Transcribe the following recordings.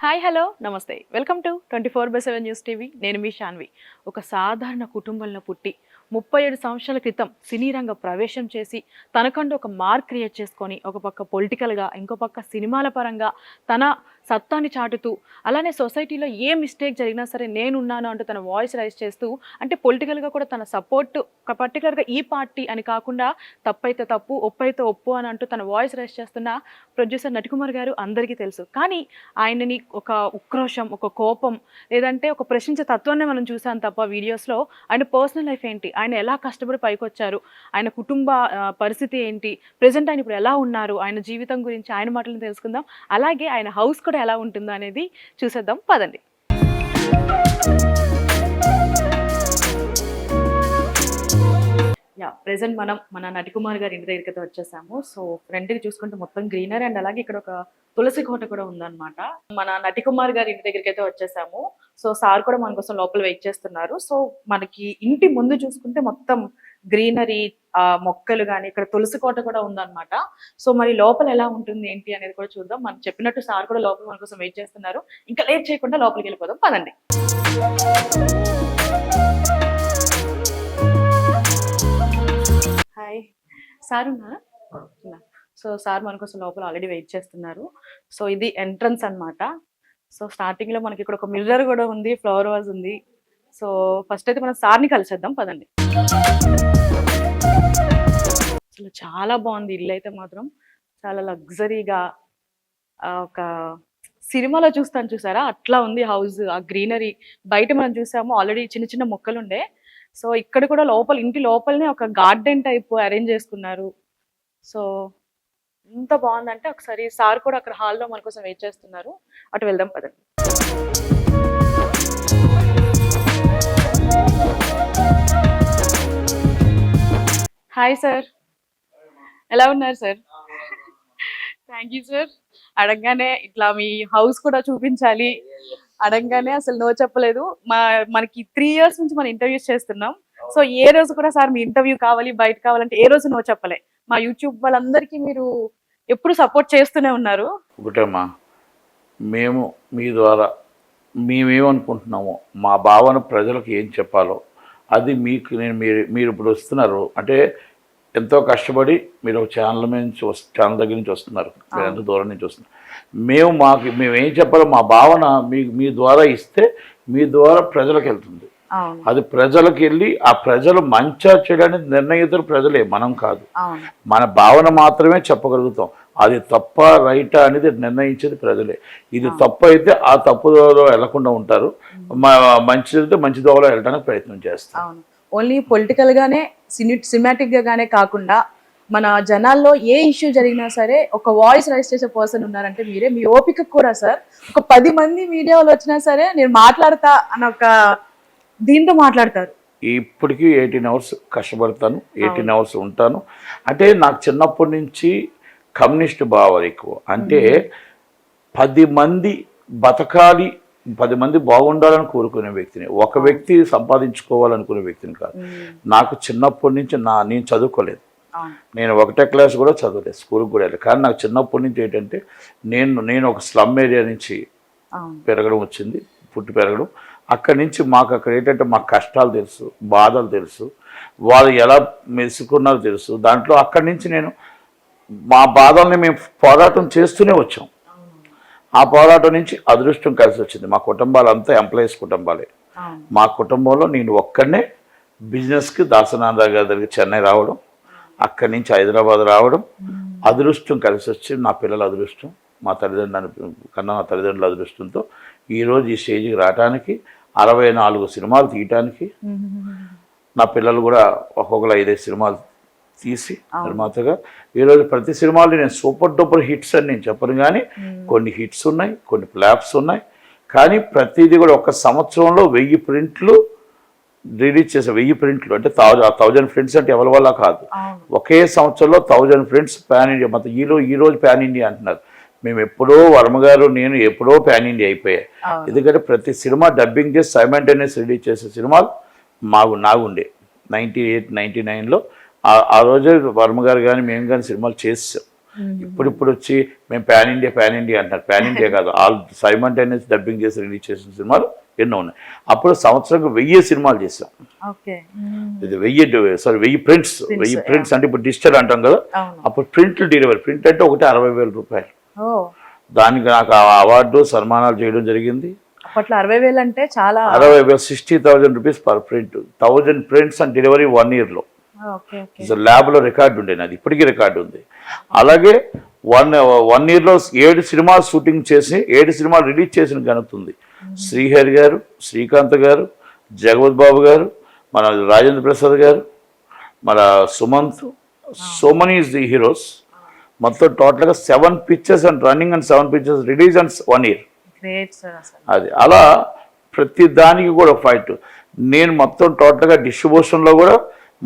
Hi hello నమస్తే welcome to 24/7 news TV. నేను మీ శాన్వి. ఒక సాధారణ కుటుంబంలో పుట్టి 37 సంవత్సరాల క్రితం సినీ రంగ ప్రవేశం చేసి తనకంటూ ఒక మార్క్ క్రియేట్ చేసుకొని ఒక పక్క పొలిటికల్గా ఇంకో పక్క సినిమాల పరంగా తన సత్తాన్ని చాటుతూ అలానే సొసైటీలో ఏ మిస్టేక్ జరిగినా సరే నేనున్నాను అంటూ తన వాయిస్ రైజ్ చేస్తూ అంటే పొలిటికల్గా కూడా తన సపోర్ట్ పర్టికులర్గా ఈ పార్టీ అని కాకుండా తప్పైతే తప్పు ఒప్పైతే ఒప్పు అని అంటూ తన వాయిస్ రైజ్ చేస్తున్న ప్రొడ్యూసర్ నటికుమార్ గారు అందరికీ తెలుసు. కానీ ఆయనని ఒక ఉక్రోషం ఒక కోపం లేదంటే ఒక ప్రశ్నించే తత్వాన్ని మనం చూసాం తప్ప వీడియోస్లో ఆయన పర్సనల్ లైఫ్ ఏంటి, ఆయన ఎలా కష్టపడి పైకి వచ్చారు, ఆయన కుటుంబ పరిస్థితి ఏంటి, ప్రజెంట్ ఆయన ఇప్పుడు ఎలా ఉన్నారు, ఆయన జీవితం గురించి ఆయన మాటలను తెలుసుకుందాం. అలాగే ఆయన హౌస్ కూడా ఎలా ఉంటుందో అనేది చూసేద్దాం పదండి. ప్రెసెంట్ మనం మన నటికుమార్ గారి ఇంటి దగ్గరికి వచ్చేసాము. సో ఫ్రంట్కి చూసుకుంటే మొత్తం గ్రీనరీ అండ్ అలాగే ఇక్కడ ఒక తులసి కోట కూడా ఉందన్నమాట. మన నటికుమార్ గారి ఇంటి దగ్గరికి అయితే వచ్చేసాము. సో సార్ కూడా మన కోసం లోపల వెయిట్ చేస్తున్నారు. సో మనకి ఇంటి ముందు చూసుకుంటే మొత్తం గ్రీనరీ మొక్కలు కానీ ఇక్కడ తులసి కోట కూడా ఉందన్నమాట. సో మరి లోపల ఎలా ఉంటుంది ఏంటి అనేది కూడా చూద్దాం. మనం చెప్పినట్టు సార్ కూడా లోపల మన కోసం వెయిట్ చేస్తున్నారు. ఇంకా లేట్ చేయకుండా లోపలికి వెళ్ళిపోదాం పదండి. హాయ్ సార్ ఉన్నారా? సో సార్ మన కోసం లోపల ఆల్రెడీ వెయిట్ చేస్తున్నారు. సో ఇది ఎంట్రన్స్ అన్నమాట. సో స్టార్టింగ్ లో మనకి ఇక్కడ ఒక మిర్రర్ కూడా ఉంది, ఫ్లవర్ వాజ్ ఉంది. సో ఫస్ట్ అయితే మనం సార్ని కలిసేద్దాం పదండి. అసలు చాలా బాగుంది ఇల్లు అయితే మాత్రం, చాలా లగ్జరీగా ఒక సినిమాలో చూస్తాను చూసారా అట్లా ఉంది హౌస్. ఆ గ్రీనరీ బయట మనం చూసాము ఆల్రెడీ చిన్న చిన్న మొక్కలు ఉండే. సో ఇక్కడ కూడా లోపల ఇంటి లోపలనే ఒక గార్డెన్ టైప్ అరేంజ్ చేసుకున్నారు. సో ఎంత బాగుందంటే ఒకసారి సార్ కూడా అక్కడ హాల్లో మన కోసం వెయిట్ చేస్తున్నారు. అటు వెళ్దాం పదండి. హాయ్ సార్, ఎలా ఉన్నారు సార్? Thank you sir. అడగగానే ఇట్లా మీ హౌస్ కూడా చూపించాలి అడగగానే అసలు నో చెప్పలేదు. మనకి 3 years నుంచి మనం ఇంటర్వ్యూస్ చేస్తున్నాం. సో ఏ రోజు కూడా సార్ మీ ఇంటర్వ్యూ కావాలి బయట కావాలంటే ఏ రోజు నో చెప్పలే. మా యూట్యూబ్ వాళ్ళందరికీ మీరు ఎప్పుడు సపోర్ట్ చేస్తూనే ఉన్నారు. ఒకటమ్మా, మేము మీ ద్వారా మేమేమనుకుంటున్నామో మా భావన ప్రజలకు ఏం చెప్పాలో అది మీకు నేను మీరు ఇప్పుడు వస్తున్నారు అంటే ఎంతో కష్టపడి మీరు ఒక ఛానల్ ఛానల్ దగ్గర నుంచి వస్తున్నారు, మీరు ఎంత దూరం నుంచి వస్తున్నారు. మేము ఏం చెప్పాలో మా భావన మీ ద్వారా ఇస్తే మీ ద్వారా ప్రజలకు వెళ్తుంది. అది ప్రజలకు వెళ్ళి ఆ ప్రజలు మంచిగా చేయడానికి నిర్ణయితులు ప్రజలే, మనం కాదు. మన భావన మాత్రమే చెప్పగలుగుతాం. అది తప్ప రైటా అనేది నిర్ణయించేది ప్రజలే. ఇది తప్పు అయితే ఆ తప్పు దోవలో వెళ్లకుండా ఉంటారు, మంచిదైతే మంచి దోవలో వెళ్ళడానికి ప్రయత్నం చేస్తాం. ఓన్లీ పొలిటికల్ గానే సినిమాటిక్ గానే కాకుండా మన జనాల్లో ఏ ఇష్యూ జరిగినా సరే ఒక వాయిస్ రైజ్ చేసే పర్సన్ ఉన్నారంటే మీరే. మీ ఓపిక కూడా సార్ ఒక 10 మంది మీడియాలో వచ్చినా సరే నేను మాట్లాడతా అన్న ఒక దీంతో మాట్లాడతారు. ఇప్పటికీ 18 hours కష్టపడతాను, 18 hours ఉంటాను. అంటే నాకు చిన్నప్పటి నుంచి కమ్యూనిస్ట్ భావాలు ఎక్కువ. అంటే 10 మంది బతకాలి, 10 మంది బాగుండాలని కోరుకునే వ్యక్తిని, ఒక వ్యక్తి సంపాదించుకోవాలనుకునే వ్యక్తిని కాదు. నాకు చిన్నప్పటి నుంచి నేను చదువుకోలేదు, నేను 1వ క్లాస్ కూడా చదవలేదు, స్కూల్కి కూడా వెళ్ళలేదు. కానీ నాకు చిన్నప్పటి నుంచి ఏంటంటే నేను ఒక స్లమ్ ఏరియా నుంచి పెరగడం వచ్చింది, పుట్టి పెరగడం. అక్కడి నుంచి మాకు అక్కడ ఏంటంటే మాకు కష్టాలు తెలుసు, బాధలు తెలుసు, వాళ్ళు ఎలా మెసుకున్నారో తెలుసు. దాంట్లో అక్కడి నుంచి నేను మా బాధల్ని మేము పోరాటం చేస్తూనే వచ్చాం. ఆ పోరాటం నుంచి అదృష్టం కలిసి వచ్చింది. మా కుటుంబాలు అంతా ఎంప్లాయీస్ కుటుంబాలే. మా కుటుంబంలో నేను ఒక్కడనే బిజినెస్కి దాసనాథ గారి దగ్గర చెన్నై రావడం, అక్కడి నుంచి హైదరాబాద్ రావడం అదృష్టం కలిసి వచ్చింది. నా పిల్లల అదృష్టం, మా తల్లిదండ్రుల కన్నా నా తల్లిదండ్రుల అదృష్టంతో ఈరోజు ఈ స్టేజ్కి రావడానికి, 64 సినిమాలు తీయటానికి, నా పిల్లలు కూడా ఒక్కొక్కరు 5 సినిమాలు తీసి నిర్మాతగా ఈరోజు ప్రతి సినిమాలో నేను సూపర్ డూపర్ హిట్స్ అని నేను చెప్పను, కానీ కొన్ని హిట్స్ ఉన్నాయి, కొన్ని ఫ్లాప్స్ ఉన్నాయి. కానీ ప్రతిదీ కూడా ఒక సంవత్సరంలో 1000 ప్రింట్లు రిలీజ్ చేసే. 1000 ప్రింట్లు అంటే 1000 ప్రింట్స్ అంటే ఎవరి వల్ల కాదు. ఒకే సంవత్సరంలో 1000 ప్రింట్స్ ప్యాన్ ఇండియా. మొత్తం ఈరోజు ప్యాన్ ఇండియా అంటున్నారు. మేము ఎప్పుడో వర్మగారు నేను ఎప్పుడో ప్యాన్ ఇండియా అయిపోయాయి. ఎందుకంటే ప్రతి సినిమా డబ్బింగ్ చేసి సైమల్టేనియస్ రిలీజ్ చేసే సినిమాలు నాగుండే 98, 99లో ఆ రోజే వర్మగారు కానీ మేము కానీ సినిమాలు చేసాం. ఇప్పుడు వచ్చి మేము ప్యాన్ ఇండియా అంటారు. ప్యాన్ ఇండియా కాదు, ఆల్ సైమల్టేనియస్ డబ్బింగ్ చేసి రిలీజ్ చేసిన సినిమాలు ఎన్నో ఉన్నాయి. అప్పుడు సంవత్సరానికి 1000 సినిమాలు చేసాం. ఇది 1000 ప్రింట్స్ అంటే ఇప్పుడు డిజిటల్ అంటాం కదా, అప్పుడు ప్రింట్ డెలివరీ. ప్రింట్ అంటే ఒకటి 60,000 రూపాయలు. దానికి నాకు అవార్డు సన్మానాలు చేయడం జరిగింది. అప్పట్లో 60,000 అంటే చాలా. 60,000 60,000 rupees per print, 1000 prints and delivery 1 year లో. ల్యాబ్లో రికార్డు ఉండేది, అది ఇప్పటికీ రికార్డు ఉంది. అలాగే 1 year లో 7 సినిమాలు షూటింగ్ చేసి 7 సినిమాలు రిలీజ్ చేసిన ఘనత ఉంది. శ్రీహరి గారు, శ్రీకాంత్ గారు, జగవత్ బాబు గారు, మన రాజేంద్ర ప్రసాద్ గారు, మన Sumanth, so many is the heroes. మొత్తం టోటల్గా 7 pictures and running and 7 pictures release and 1 year. అది అలా ప్రతి దానికి కూడా ఫైట్. నేను మొత్తం టోటల్గా డిస్ట్రిబ్యూషన్లో కూడా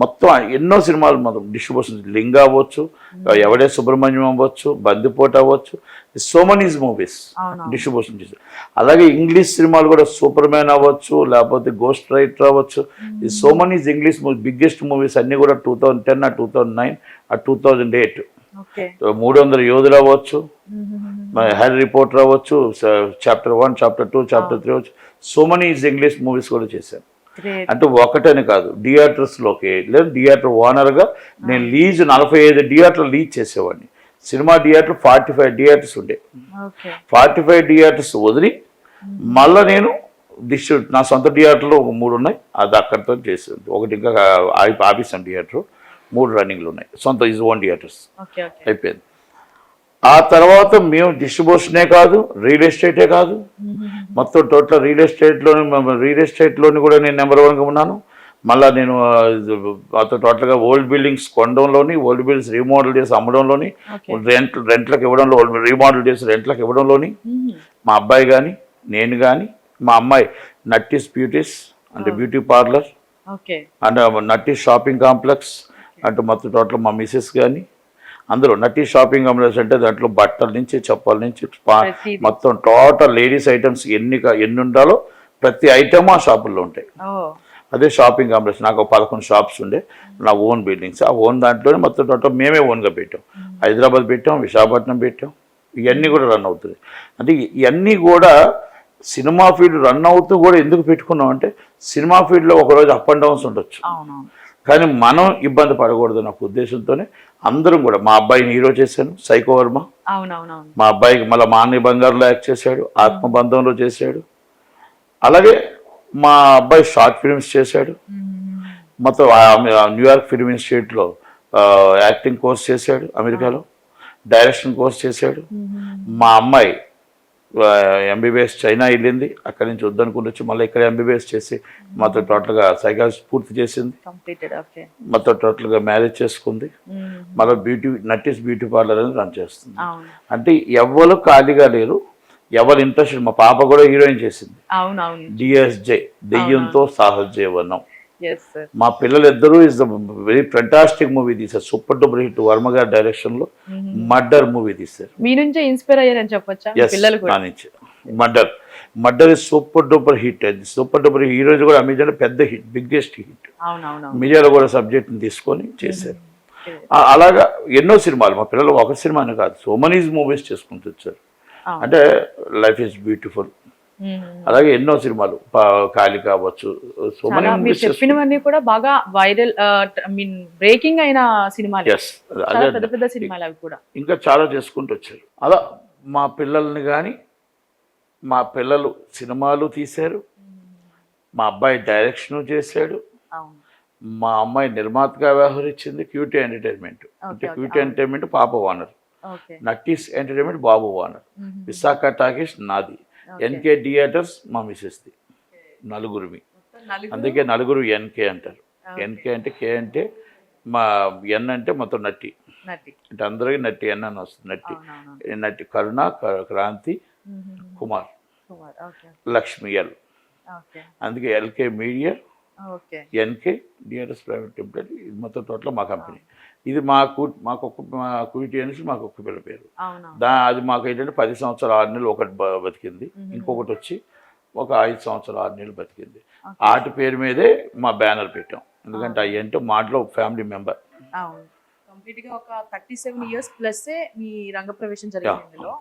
మొత్తం ఎన్నో సినిమాలు మొత్తం డిస్ట్రిబ్యూషన్, లింగ అవ్వచ్చు, ఎవడే సుబ్రహ్మణ్యం అవ్వచ్చు, బందిపోటు అవ్వచ్చు, సో మెనీస్ మూవీస్ డిస్ట్రిబ్యూషన్ చేసి. అలాగే ఇంగ్లీష్ సినిమాలు కూడా సూపర్ మ్యాన్ అవ్వచ్చు, లేకపోతే గోస్ట్ రైటర్ అవ్వచ్చు, ఈ సో మెనీస్ ఇంగ్లీష్ బిగ్గెస్ట్ మూవీస్ అన్నీ కూడా 2010 2009 2008. 300 యోధులు అవ్వచ్చు, హ్యారీ రిపోర్టర్ అవ్వచ్చు, చాప్టర్ 1 చాప్టర్ 2 చాప్టర్ 3 అవ్వచ్చు, సో మెనీస్ ఇంగ్లీష్ మూవీస్ కూడా చేశాను. అంటే ఒకటని కాదు, థియేటర్స్లోకి లేదా థియేటర్ ఓనర్గా నేను 45 థియేటర్లు లీజ్ చేసేవాడిని. సినిమా థియేటర్ 45 థియేటర్స్ ఉండే. 45 థియేటర్స్ వదిలి మళ్ళీ నేను నా సొంత థియేటర్లో 3 ఉన్నాయి, అది అక్కడితో చేసాను. ఒకటి ఇంకా ఆఫీస్ థియేటర్, 3 రన్నింగ్లు ఉన్నాయి, సొంత ఈజ్ ఓన్ థియేటర్స్. అయిపోయింది. ఆ తర్వాత మేము డిస్ట్రిబ్యూషనే కాదు, రియల్ ఎస్టేటే కాదు, మొత్తం టోటల్ రియల్ ఎస్టేట్లోని కూడా నేను నెంబర్ 1గా ఉన్నాను. మళ్ళీ నేను మొత్తం టోటల్గా ఓల్డ్ బిల్డింగ్స్ కొనడంలోని, ఓల్డ్ బిల్డింగ్స్ రీమోడల్ చేసి అమ్మడంలోని, రెంట్లకు ఇవ్వడంలో, రీమోడల్ చేసి రెంట్లకు ఇవ్వడంలోని మా అబ్బాయి కానీ నేను కానీ, మా అమ్మాయి నట్టీస్ బ్యూటీస్ అంటే beauty parlour and Natty's shopping complex అంటే మొత్తం టోటల్ మా మిసెస్ కానీ అందరూ నట్టీస్ షాపింగ్ కాంప్లెక్స్ అంటే దాంట్లో బట్టల నుంచి చెప్పల నుంచి మొత్తం టోటల్ లేడీస్ ఐటమ్స్ ఎన్ని ఉండాలో ప్రతి ఐటమ్ ఆ షాపుల్లో ఉంటాయి. అదే షాపింగ్ కాంప్లెక్స్. నాకు 11 షాప్స్ ఉండే, నా ఓన్ బిల్డింగ్స్. ఆ ఓన్ దాంట్లోనే మొత్తం టోటల్ మేమే ఓన్గా పెట్టాం. హైదరాబాద్ పెట్టాం, విశాఖపట్నం పెట్టాం, ఇవన్నీ కూడా రన్ అవుతుంది. అంటే ఇవన్నీ కూడా సినిమా ఫీల్డ్ రన్ అవుతూ కూడా ఎందుకు పెట్టుకున్నాం అంటే, సినిమా ఫీల్డ్లో ఒకరోజు అప్ అండ్ డౌన్స్ ఉండొచ్చు, కానీ మనం ఇబ్బంది పడకూడదు నాకు ఉద్దేశంతోనే అందరం కూడా. మా అబ్బాయిని హీరో చేశాను, సైకో వర్మ. మా అబ్బాయికి మళ్ళీ మాన్య బంగారులో యాక్ట్ చేశాడు, ఆత్మబంధంలో చేశాడు. అలాగే మా అబ్బాయి షార్ట్ ఫిల్మ్స్ చేశాడు, మొత్తం న్యూయార్క్ ఫిల్మ్ ఇన్స్టిట్యూట్లో యాక్టింగ్ కోర్స్ చేశాడు, అమెరికాలో డైరెక్షన్ కోర్స్ చేశాడు. మా అమ్మాయి ఎంబీబీఎస్ చైనా వెళ్ళింది, అక్కడి నుంచి వద్దనుకుని వచ్చి మళ్ళీ ఇక్కడ ఎంబీబీఎస్ చేసి మొత్తం టోటల్గా సైకాలజీ పూర్తి చేసింది, మొత్తం టోటల్గా మ్యారేజ్ చేసుకుంది. మళ్ళీ నట్టీస్ బ్యూటీ పార్లర్ అని రన్ చేస్తుంది. అంటే ఎవరు ఖాళీగా లేరు, ఎవరు ఇంట్రెస్ట్. మా పాప కూడా హీరోయిన్ చేసింది, డిఎస్జే దెయ్యంతో సాహజీవనం. మా పిల్లలిద్దరూ is the very fantastic movie తీశారు, సూపర్ డూపర్ హిట్. వర్మ గారి డైరెక్షన్ లో మర్డర్ మూవీ తీశారు. మీ నుంచే ఇన్స్పైర్ అయ్యారని చెప్పొచ్చా? Murder is super duper hit. అది సూపర్ డూపర్ హీరోయిన్ కూడా అమెజాన్ పెద్ద హిట్, బిగ్గెస్ట్ హిట్. మీడియాలో కూడా సబ్జెక్ట్ తీసుకొని చేశారు. అలాగా ఎన్నో సినిమాలు మా పిల్లలు, ఒక సినిమానే కాదు, సో మెనీ మూవీస్ చేసుకుంటూ వచ్చారు. అంటే లైఫ్ ఈజ్ బ్యూటిఫుల్. అలాగే ఎన్నో సినిమాలు, కాళిక అవ్వచ్చు, సో మెనీ మూవీస్ చెప్పినవన్నీ కూడా బాగా వైరల్, బ్రేకింగ్ అయిన సినిమాలు, పెద్ద పెద్ద సినిమాలు అవి కూడా ఇంకా చాలా చేసుకుంటూ వచ్చారు. అలా మా పిల్లల్ని కానీ, మా పిల్లలు సినిమాలు తీశారు, మా అబ్బాయి డైరెక్షన్ చేశాడు, మా అమ్మాయి నిర్మాతగా వ్యవహరించింది. క్యూటీ ఎంటర్టైన్మెంట్ అంటే క్యూటీ ఎంటర్టైన్మెంట్ పాప ఓనర్, నట్టీస్ ఎంటర్టైన్మెంట్ బాబు ఓనర్, విశాఖ టాకీస్ నాది, ఎన్కే థియేటర్స్ మా మిసెస్ది, నలుగురిమి. అందుకే నలుగురు ఎన్కే అంటారు. ఎన్కే అంటే కే అంటే మా ఎన్ అంటే మొత్తం నట్టి అంటే అందరికి నట్టి ఎన్ అని వస్తుంది. నట్టి కరుణ, క్రాంతి, కుమార్, లక్ష్మి ఎల్. అందుకే LK media, NK theatres private limited. ఇది మొత్తం టోటల్ మా కంపెనీ. ఇది మాకు క్యూటీ అనేసి మాకు ఒక్క పిల్ల పేరు. అది మాకు ఏంటంటే 10 సంవత్సరాలు 6 నెలలు ఒకటి బతికింది, ఇంకొకటి వచ్చి ఒక 5 సంవత్సరాలు 6 నెలలు బతికింది. వాటి పేరు మీదే మా బ్యానర్ పెట్టాం, ఎందుకంటే అవి అంటే మాటలో ఫ్యామిలీ మెంబర్. కంప్లీట్ గా ఒక 37 ఇయర్స్ ప్లస్ మీ రంగ ప్రవేశం జరిగింది ఇందులో.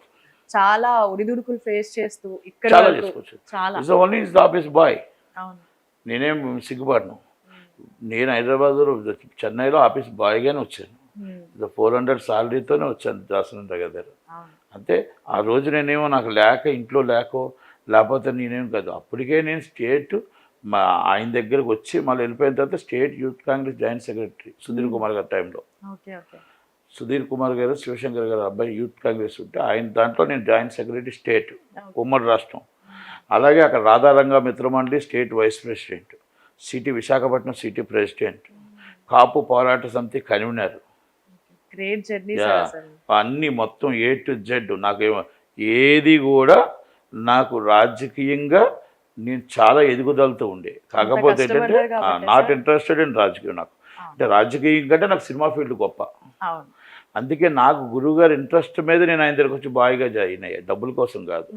చాలా ఒడిదుడుకులు ఫేస్ చేస్తూ ఇక్కడ చాలా వరకు చేసుకోవచ్చు. చాలా is only is the office boy. అవును. నేనేం సిగ్గుపడను. నేను హైదరాబాద్లో చెన్నైలో ఆఫీస్ బాయ్గానే వచ్చాను. 400 సాలరీతోనే వచ్చాను దాసనం దగ్గర. అవును. అంతే. ఆ రోజు నేనేమో నాకు లేక ఇంట్లో లేకో లేకపోతే నేనేం కాదు. అప్పటికే నేను స్టేట్ మా ఆయన దగ్గరకు వచ్చి మళ్ళీ వెళ్ళిపోయిన తర్వాత state youth Congress joint secretary Sudheer Kumar గారి టైంలో. Okay okay. సుధీర్ కుమార్ గారు శివశంకర్ గారు అబ్బాయి యూత్ కాంగ్రెస్ ఉంటే ఆయన దాంట్లో నేను జాయింట్ సెక్రటరీ స్టేట్ ఉమ్మడి రాష్ట్రం. అలాగే అక్కడ Radharanga Mitramandali state vice president, city Visakhapatnam city president, Kapu Porata Samiti convener. Great journey అన్నీ మొత్తం A to Z. నాకేమో ఏది కూడా నాకు రాజకీయంగా నేను చాలా ఎదుగుదలతో ఉండే. కాకపోతే ఏంటంటే నాట్ ఇంట్రెస్టెడ్ ఇన్ రాజకీయం. నాకు అంటే రాజకీయం కంటే నాకు సినిమా ఫీల్డ్ గొప్ప. అందుకే నాకు గురువుగారు ఇంట్రెస్ట్ మీద నేను ఆయన దగ్గరకు వచ్చి బాయ్గా జాయిన్ అయ్యా, డబ్బుల కోసం కాదు.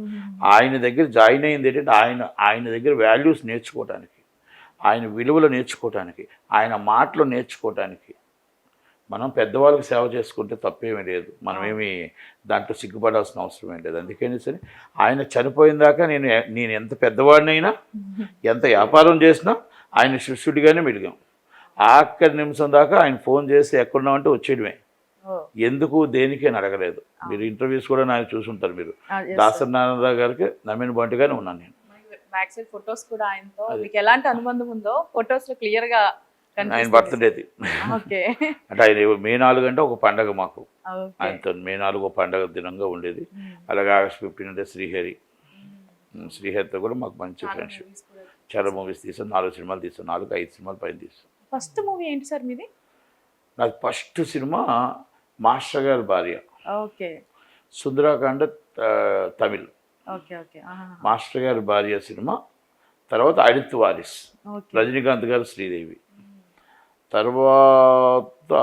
ఆయన దగ్గర జాయిన్ అయ్యింది ఏంటంటే ఆయన దగ్గర వాల్యూస్ నేర్చుకోవడానికి, ఆయన విలువలు నేర్చుకోవటానికి, ఆయన మాటలు నేర్చుకోవటానికి. మనం పెద్దవాళ్ళకి సేవ చేసుకుంటే తప్పేమీ లేదు, మనమేమి దాంట్లో సిగ్గుపడాల్సిన అవసరం ఏం లేదు. అందుకని సరే ఆయన చనిపోయిన దాకా నేను ఎంత పెద్దవాడినైనా ఎంత వ్యాపారం చేసినా ఆయన శిష్యుడిగానే మెలిగాం. ఆఖరి నిమిషం దాకా ఆయన ఫోన్ చేసి ఎక్కడున్నామంటే వచ్చేయడమే. ఎందుకు దేనికి అని అడగలేదు. మీరు ఇంటర్వ్యూస్ కూడా నాకు చూసుంటారు. మీరు దాసరి నారాయణరావు గారికి నమ్మిన బంటిగానే ఉన్నాను నేను. ఫొటోస్ కూడా ఆయనతో మీకు ఎలాంటి అనుబంధం ఉందో ఫొటోస్ లో క్లియర్ గా ఆయన బర్త్డేది అంటే ఆయన మే 4 అంటే ఒక పండగ మాకు. ఆయనతో మే 4 పండగ దినంగా ఉండేది. అలాగే August 15 అంటే శ్రీహరితో కూడా మాకు మంచి ఫ్రెండ్షిప్. చాలా మూవీస్ తీసాం, 4 సినిమాలు తీసాం, 4-5 సినిమాలు పైన తీసాం. ఫస్ట్ మూవీ ఏంటి సార్ మీది? నాకు ఫస్ట్ సినిమా మాస్టర్ గారి భార్య, సుందరాకాండ తమిళ్. మాస్టర్ గారి భార్య సినిమా. తర్వాత అడిత్ వారిస్, రజనీకాంత్ గారు శ్రీదేవి. తర్వాత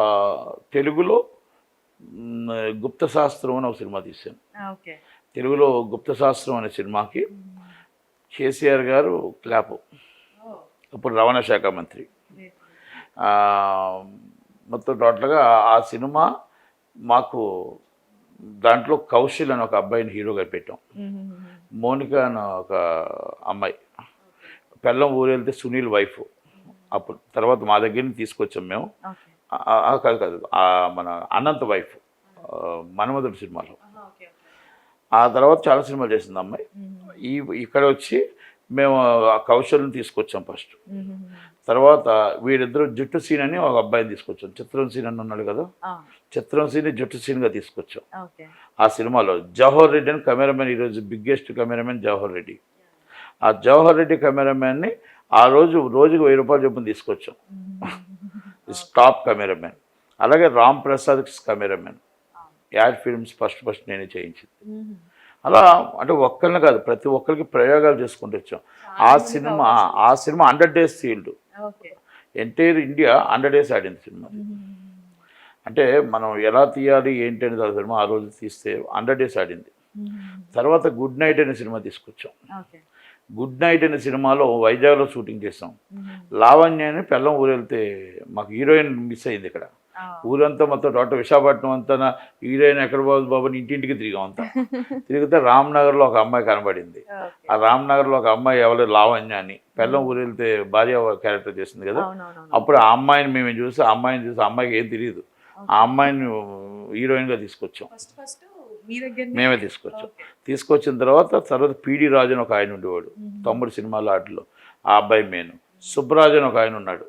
తెలుగులో గుప్త శాస్త్రం అని ఒక సినిమా తీశాను. తెలుగులో గుప్త శాస్త్రం అనే సినిమాకి కేసీఆర్ గారు క్లాపు, ఇప్పుడు రవాణా శాఖ మంత్రి. మొత్తం టోటల్గా ఆ సినిమా మాకు దాంట్లో కౌశల్ అని ఒక అబ్బాయిని హీరోగా పెట్టాం. మోనిక అని ఒక అమ్మాయి, పెళ్ళం ఊరు వెళ్తే సునీల్ వైఫ్. అప్పుడు తర్వాత మా దగ్గరని తీసుకొచ్చాం మేము. కాదు మన అనంత వైఫ్ మన్మధుడు సినిమాలో. ఆ తర్వాత చాలా సినిమాలు చేసింది అమ్మాయి. ఇక్కడ వచ్చి మేము ఆ కౌశల్ని తీసుకొచ్చాం ఫస్ట్. తర్వాత వీరిద్దరూ జుట్టు సీన్ అని ఒక అబ్బాయిని తీసుకొచ్చాం. చిత్రం సీన్ అని ఉన్నాడు కదా, చిత్రం సీన్ జుట్టు సీన్గా తీసుకొచ్చాం. ఆ సినిమాలో జవహర్ రెడ్డి అని కెమెరామెన్, ఈరోజు బిగ్గెస్ట్ కెమెరామెన్ జవహర్ రెడ్డి. ఆ జవహర్ రెడ్డి కెమెరామెన్ని ఆ రోజుకు 1000 రూపాయలు చొప్పున తీసుకొచ్చాం. Top cameraman. అలాగే Ram Prasad cameraman. Ad films first నేనే చేయించింది. అలా అంటే ఒక్కరిని కాదు, ప్రతి ఒక్కరికి ప్రయోగాలు చేసుకుంటూ వచ్చాం. ఆ cinema 100 days field. Entire India 100 days ఆడింది సినిమా. అంటే మనం ఎలా తీయాలి ఏంటి అనేది ఆ సినిమా ఆ రోజు తీస్తే 100 days ఆడింది. తర్వాత గుడ్ నైట్ అనే సినిమా తీసుకొచ్చాం. గుడ్ నైట్ అనే సినిమాలో వైజాగ్లో షూటింగ్ చేసాం. లావణ్య అని పెళ్ళం ఊరు వెళ్తే మాకు హీరోయిన్ మిస్ అయింది. ఇక్కడ ఊరంతా మొత్తం టోటల్ విశాఖపట్నం అంతా హీరోయిన్ ఎక్కడ బాబుని ఇంటింటికి తిరిగాం అంతా. తిరిగితే రామ్నగర్లో ఒక అమ్మాయి కనబడింది. ఆ రామ్నగర్లో ఒక అమ్మాయి ఎవరు లావణ్య అని పెళ్ళం ఊరు వెళ్తే భార్య క్యారెక్టర్ చేసింది కదా. అప్పుడు ఆ అమ్మాయిని మేము చూసి ఆ అమ్మాయికి ఏం తెలియదు. ఆ అమ్మాయిని హీరోయిన్గా తీసుకొచ్చాం. మేమే తీసుకొచ్చిన తర్వాత పీడి రాజు అని ఒక ఆయన ఉండేవాడు తమ్ముడు సినిమాలో ఆటలో. ఆ అబ్బాయి మెయిన్. సుబ్బరాజు అని ఒక ఆయన ఉన్నాడు.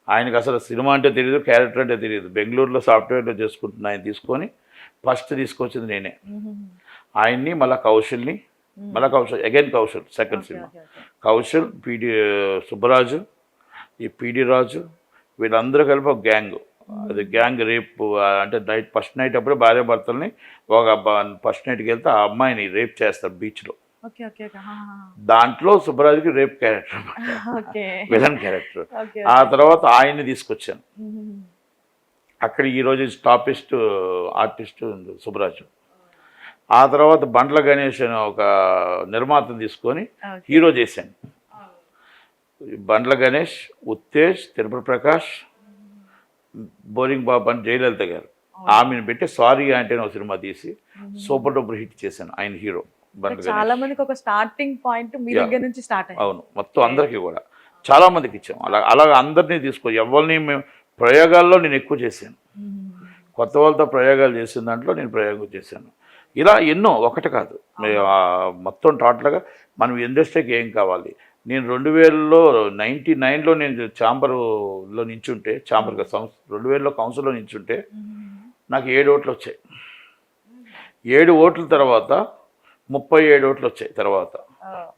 ఆయనకు అసలు సినిమా అంటే తెలియదు, క్యారెక్టర్ అంటే తెలియదు. బెంగళూరులో సాఫ్ట్వేర్లో చేసుకుంటున్న ఆయన తీసుకొని ఫస్ట్ తీసుకొచ్చింది నేనే. ఆయన్ని మళ్ళీ Kaushal again Kaushal second cinema. Kaushal, Subbaraju, ఈ పీడి రాజు వీళ్ళందరూ కలిపి ఒక గ్యాంగ్. అది గ్యాంగ్ రేప్ అంటే ఫస్ట్ నైట్ అప్పుడు భార్య భర్తల్ని ఫస్ట్ నైట్కి వెళ్తే ఆ అమ్మాయిని రేప్ చేస్తారు బీచ్లో. దాంట్లో సుబ్బరాజుకి రేప్ క్యారెక్టర్, విలన్ క్యారెక్టర్. ఆ తర్వాత ఆయన్ని తీసుకొచ్చాను. అక్కడ ఈరోజు టాపెస్ట్ ఆర్టిస్ట్ సుబ్బరాజు. ఆ తర్వాత బండ్ల గణేష్ అని ఒక నిర్మాతను తీసుకొని హీరో చేశాను. బండ్ల గణేష్, ఉత్తేజ్, తిరుపతి ప్రకాష్, బోరింగ్ బాబు అని జయలలిత గారు, ఆమెను పెట్టి సారీ అంటే ఒక సినిమా తీసి సూపర్ డూపర్ హిట్ చేశాను. ఆయన హీరో చాలా మందికి ఒక స్టార్టింగ్ పాయింట్ మీ దగ్గర నుంచి స్టార్ట్ అయ్యింది. అవును, మొత్తం అందరికీ కూడా చాలా మందికి ఇచ్చాం. అలాగ అందరినీ తీసుకో, ఎవరిని మేము ప్రయోగాల్లో నేను ఎక్కువ చేశాను. కొత్త వాళ్ళతో ప్రయోగాలు చేసిన దాంట్లో నేను ప్రయోగం చేశాను. ఇలా ఎన్నో, ఒకటి కాదు, మొత్తం టోటల్గా మనం ఇండస్ట్రీకి ఏం కావాలి. నేను 2099లో నేను ఛాంబర్లో నించుంటే, ఛాంబర్గా 2000లో కౌన్సిల్లో నించుంటే నాకు 7 ఓట్లు వచ్చాయి. 7 ఓట్ల తర్వాత 37 ఓట్లు వచ్చాయి. తర్వాత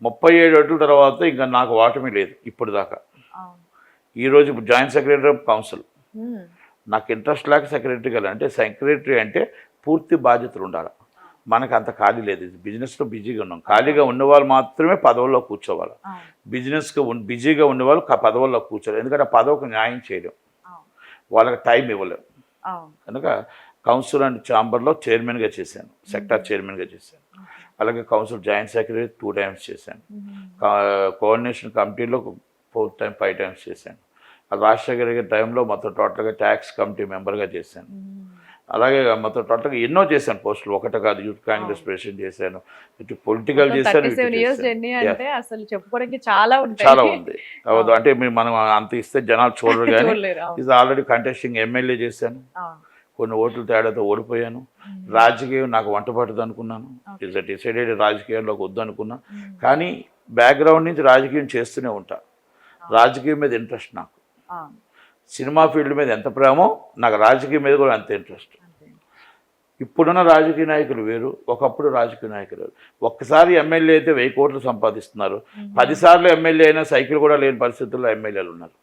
37 ఓట్ల తర్వాత ఇంకా నాకు ఓటమి లేదు ఇప్పుడు దాకా. ఈరోజు జాయింట్ సెక్రటరీ ఆఫ్ కౌన్సిల్. నాకు ఇంట్రెస్ట్ లేక సెక్రటరీ కదా, అంటే సెక్రటరీ అంటే పూర్తి బాధ్యతలు ఉండాలి. మనకు అంత ఖాళీ లేదు, బిజినెస్లో బిజీగా ఉన్నాం. ఖాళీగా ఉన్నవాళ్ళు మాత్రమే పదవుల్లో కూర్చోవాలి. బిజినెస్గా బిజీగా ఉండేవాళ్ళు పదవుల్లో కూర్చోవాలి. ఎందుకంటే ఆ పదవికి న్యాయం చేయలేం, వాళ్ళకి టైం ఇవ్వలేం. కనుక కౌన్సిల్ అండ్ ఛాంబర్లో చైర్మన్గా చేశాను, సెక్టార్ చైర్మన్గా చేశాను. అలాగే కౌన్సిల్ జాయింట్ సెక్రటరీ 2 టైమ్స్ చేశాను. కోఆర్డినేషన్ కమిటీలో 4 టైమ్స్ 5 టైమ్స్ చేశాను. రాజశేఖర్ గారి టైంలో మొత్తం టోటల్గా ట్యాక్స్ కమిటీ మెంబర్గా చేశాను. అలాగే మొత్తం టోటల్గా ఎన్నో చేశాను పోస్టులు, ఒకటి కాదు. యూత్ కాంగ్రెస్ ప్రెసిడెంట్ చేశాను, ఇటు పొలిటికల్ చేశాను. చాలా ఉంది. అంటే మనం అంత ఇస్తే జనాలు చూడరు, కానీ ఇది ఆల్రెడీ కంటెస్టింగ్ ఎమ్మెల్యే చేశాను. కొన్ని ఓట్ల తేడాతో ఓడిపోయాను. రాజకీయం నాకు వంట పట్టదు అనుకున్నాను, డిసైడెడ్ రాజకీయాల్లోకి వద్దు అనుకున్నా. కానీ బ్యాక్గ్రౌండ్ నుంచి రాజకీయం చేస్తూనే ఉంటా. రాజకీయం మీద ఇంట్రెస్ట్ నాకు. సినిమా ఫీల్డ్ మీద ఎంత ప్రేమో నాకు రాజకీయం మీద కూడా అంత ఇంట్రెస్ట్. ఇప్పుడున్న రాజకీయ నాయకులు వేరు, ఒకప్పుడు రాజకీయ నాయకులు వేరు. ఒక్కసారి ఎమ్మెల్యే అయితే 1000 కోట్లు సంపాదిస్తున్నారు. 10 సార్లు ఎమ్మెల్యే అయినా సైకిల్ కూడా లేని పరిస్థితుల్లో ఎమ్మెల్యేలు ఉన్నారు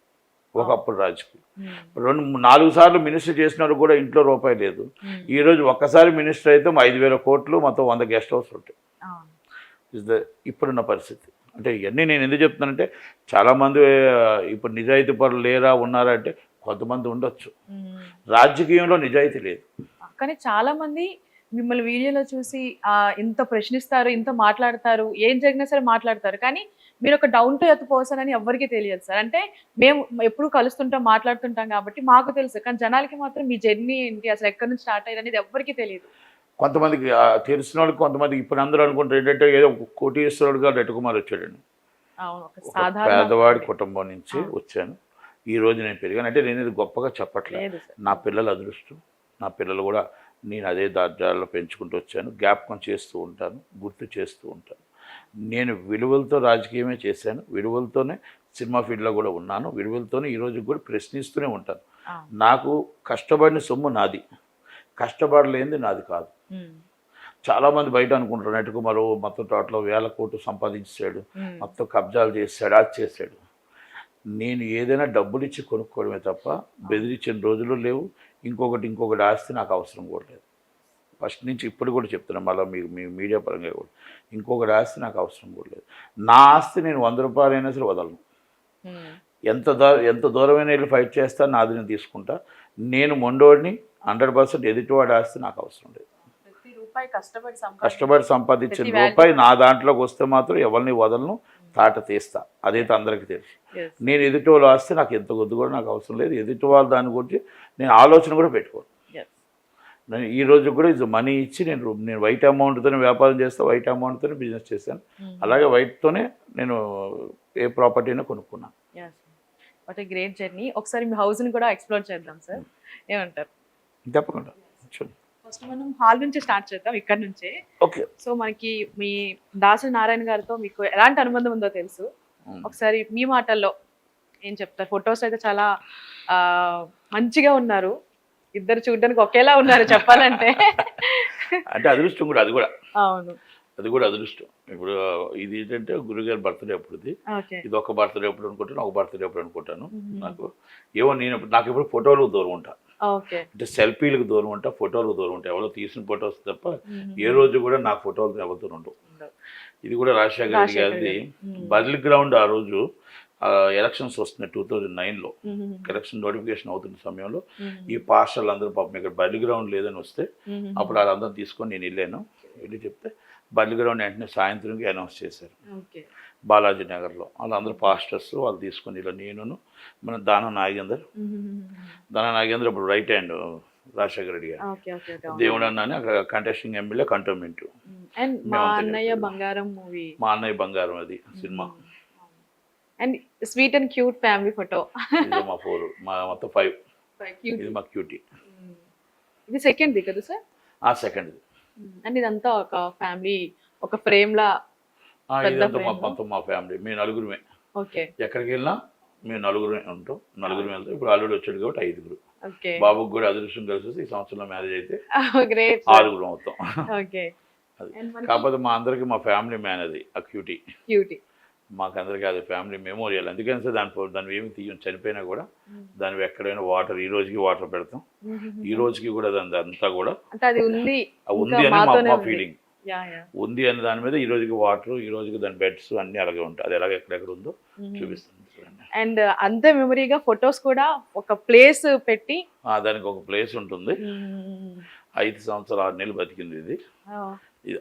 ఒకప్పుడు రాజకీయం. 4 సార్లు మినిస్టర్ చేసినారు కూడా ఇంట్లో రూపాయి లేదు. ఈరోజు ఒక్కసారి మినిస్టర్ అయితే 5000 కోట్లు, మొత్తం 100 గెస్ట్ హౌస్ ఉంటాయి. ఇప్పుడున్న పరిస్థితి. అంటే ఇవన్నీ నేను ఎందుకు చెప్తున్నానంటే, చాలామంది ఇప్పుడు నిజాయితీ పరులు లేరా ఉన్నారా అంటే కొంతమంది ఉండొచ్చు. రాజకీయంలో నిజాయితీ లేదు. కానీ చాలా మంది మిమ్మల్ని వీడియోలో చూసి ఇంత ప్రశ్నిస్తారు, ఇంత మాట్లాడతారు, ఏం జరిగినా సరే మాట్లాడతారు. కానీ మీరు ఒక డౌన్ టు ఎర్త్ పర్సన్ అని ఎవరికి తెలియదు సార్. అంటే మేము ఎప్పుడు కలుస్తుంటాం, మాట్లాడుతుంటాం కాబట్టి మాకు తెలుసు. కానీ జనాలకి మాత్రం మీ జర్నీ ఏంటి, అసలు ఎక్కడి నుంచి స్టార్ట్ అయ్యేది అనేది ఎవరికి తెలియదు. కొంతమందికి తెలిసిన వాళ్ళకి, కొంతమందికి ఇప్పుడు అందరూ అనుకుంటారు ఏంటంటే ఏదో కోటీశ్వరుడుగా రవికుమార్ వచ్చాడండి. పేదవాడి కుటుంబం నుంచి వచ్చాను, ఈ రోజు నేను పెరిగాను. అంటే నేను ఇది గొప్పగా చెప్పట్లేదు, నా పిల్లల అదృష్టం. నా పిల్లలు కూడా నేను అదే దార్జాల్లో పెంచుకుంటూ వచ్చాను. జ్ఞాపకం చేస్తూ ఉంటాను, గుర్తు చేస్తూ ఉంటాను. నేను విలువలతో రాజకీయమే చేశాను, విలువలతోనే సినిమా ఫీల్డ్లో కూడా ఉన్నాను, విలువలతోనే ఈరోజు కూడా ప్రశ్నిస్తూనే ఉంటాను. నాకు కష్టపడిన సొమ్ము నాది, కష్టపడలేనిది నాది కాదు. చాలామంది బయట అనుకుంటారు నటుకుమారు మొత్తం టోటలో 1000 కోట్లు సంపాదించాడు, మొత్తం కబ్జాలు చేశాడు, అది చేశాడు. నేను ఏదైనా డబ్బులు ఇచ్చి కొనుక్కోవడమే తప్ప బెదిరించిన రోజులు లేవు. ఇంకొకటి ఆస్తి నాకు అవసరం కూడా లేదు. ఫస్ట్ నుంచి ఇప్పుడు కూడా చెప్తున్నాను, మళ్ళీ మీ మీడియా పరంగా కూడా ఇంకొకటి ఆస్తి నాకు అవసరం కూడా లేదు. నా ఆస్తి నేను 100 రూపాయలైనా సరే వదలను. ఎంత దూరమైన వెళ్ళి ఫైట్ చేస్తా, నాది నేను తీసుకుంటా. నేను మొండోడిని, 100% ఎదుటివాడి ఆస్తి నాకు అవసరం లేదు. కష్టపడి సంపాదించిన రూపాయి నా దాంట్లోకి వస్తే మాత్రం ఎవరిని వదలను, తాట తీస్తా. అదైతే అందరికీ తెలుసు. నేను ఎదుటి వాళ్ళు ఆస్తే నాకు ఎంత కొద్ది కూడా నాకు అవసరం లేదు. ఎదుటి వాళ్ళు దాని గురించి నేను ఆలోచన కూడా పెట్టుకోను. నేను ఈ రోజు కూడా ఇది మనీ ఇచ్చి నేను వైట్ అమౌంట్తోనే వ్యాపారం చేస్తా, వైట్ అమౌంట్తోనే బిజినెస్ చేశాను. అలాగే వైట్తోనే నేను ఏ ప్రాపర్టీని కొనుక్కున్నాను. What a great journey. ఒకసారి మీ హౌస్ని కూడా ఎక్స్ప్లోర్ చేద్దాం సార్, ఏమంటారు? తప్పకుండా. ఫస్ట్ మనం హాల్ నుంచి స్టార్ట్ చేద్దాం, ఇక్కడ నుంచే. ఓకే. సో మనకి మీ దాసరి నారాయణ గారితో మీకు ఎలాంటి అనుబంధం ఉందో తెలుసు. ఒకసారి మీ మాటల్లో ఏం చెప్తారు? ఫొటోస్ అయితే చాలా మంచిగా ఉన్నారు, ఇద్దరు చూడడానికి ఒకేలా ఉన్నారు చెప్పాలంటే. అంటే అదృష్టం కూడా, అది కూడా. అవును, అది కూడా అదృష్టం. ఇప్పుడు ఇది ఏంటంటే గురుగారి బర్త్డే అప్పుడుది, ఇది ఒక బర్త్డే ఎప్పుడు అనుకుంటాను, ఒక బర్త్డే ఎప్పుడు అనుకుంటాను. నాకు ఎప్పుడు ఫోటోలకు దూరం ఉంటా. అంటే సెల్ఫీలకు దూరం ఉంటా, ఫోటోలకు దూరం ఉంటా. ఎవరో తీసిన ఫొటోస్ తప్ప ఏ రోజు కూడా నాకు ఫోటోలు ఎవరితో ఉండవు. ఇది కూడా రాజశేఖర్ గారిది బర్లీ గ్రౌండ్. ఆ రోజు ఎలక్షన్స్ వస్తున్నాయి 2009లో, ఎలక్షన్ నోటిఫికేషన్ అవుతున్న సమయంలో ఈ పాస్టర్లు అందరూ పాపం ఇక్కడ బర్లీ గ్రౌండ్ లేదని వస్తే అప్పుడు వాళ్ళందరూ తీసుకొని నేను వెళ్ళాను. వెళ్ళి చెప్తే బర్లీ గ్రౌండ్ వెంటనే సాయంత్రంకి అనౌన్స్ చేశారు. బాలాజీ నగర్లో. వాళ్ళందరూ పాస్టర్స్, వాళ్ళు తీసుకొని ఇలా నేనును మన దానం నాగేందర్. దానం నాగేందర్ ఇప్పుడు రైట్ హ్యాండ్ రాజశేఖర రెడ్డి గారు. Okay okay okay. దేవుడు అన్నాని అక్కడ కంటెస్టింగ్ ఎమ్మెల్యే కంటోన్మెంట్. అండ్ మా అన్నయ్య బంగారం మూవీ. మా అన్నయ్య బంగారం అది cinema. And sweet and cute family photo. ఇది మా 4, మా మొత్తం 5. ఇది మా క్యూటీ. ఇది సెకండ్ది కదా సార్? సెకండ్. అండ్ ఇదంతా ఒక ఫ్యామిలీ, ఒక ఫ్రేమ్ లా. ఇదంతా మొత్తం మా ఫ్యామిలీ, మేము నలుగురమే. ఓకే. ఎక్కడికి వెళ్ళినా మేము నలుగురమే ఉంటాం, నలుగురు వెళ్తాం. ఇప్పుడు అల్లుడు వచ్చాడు కాబట్టి 5. ఓకే. బాబుకి కూడా అదృష్టం కలిసి ఈ సంవత్సరంలో మ్యారేజ్ అయితే గ్రేట్. 6 అవుతాం. ఓకే. అది కాకపోతే మా అందరికి మా ఫ్యామిలీ మ్యాన్ అది ఆ క్యూటీ. క్యూటీ మాకు అందరికీ అది ఫ్యామిలీ మెమోరియల్. అందుకని సార్ దాన్ని ఏమి తీయం, చనిపోయినా కూడా దాన్ని ఎక్కడైనా వాటర్, ఈ రోజుకి వాటర్ పెడతాం. ఈ రోజుకి కూడా దాని అంతా కూడా అంటే అది ఉంది అని మా ఫీలింగ్ ఉంది అని దాని మీద ఈ రోజుకి వాటర్, ఈ రోజుకి దాని బెడ్స్ అన్ని అలాగే ఉంటాయి. అది ఎలాగ ఎక్కడెక్కడ ఉందో చూపిస్తుంది. అండ్ అంతే మెమరీగా ఫొటోస్ కూడా ఒక ప్లేస్ పెట్టి దానికి ఒక ప్లేస్ ఉంటుంది. 5 సంవత్సరాలు 6 నెలలు బతికింది ఇది.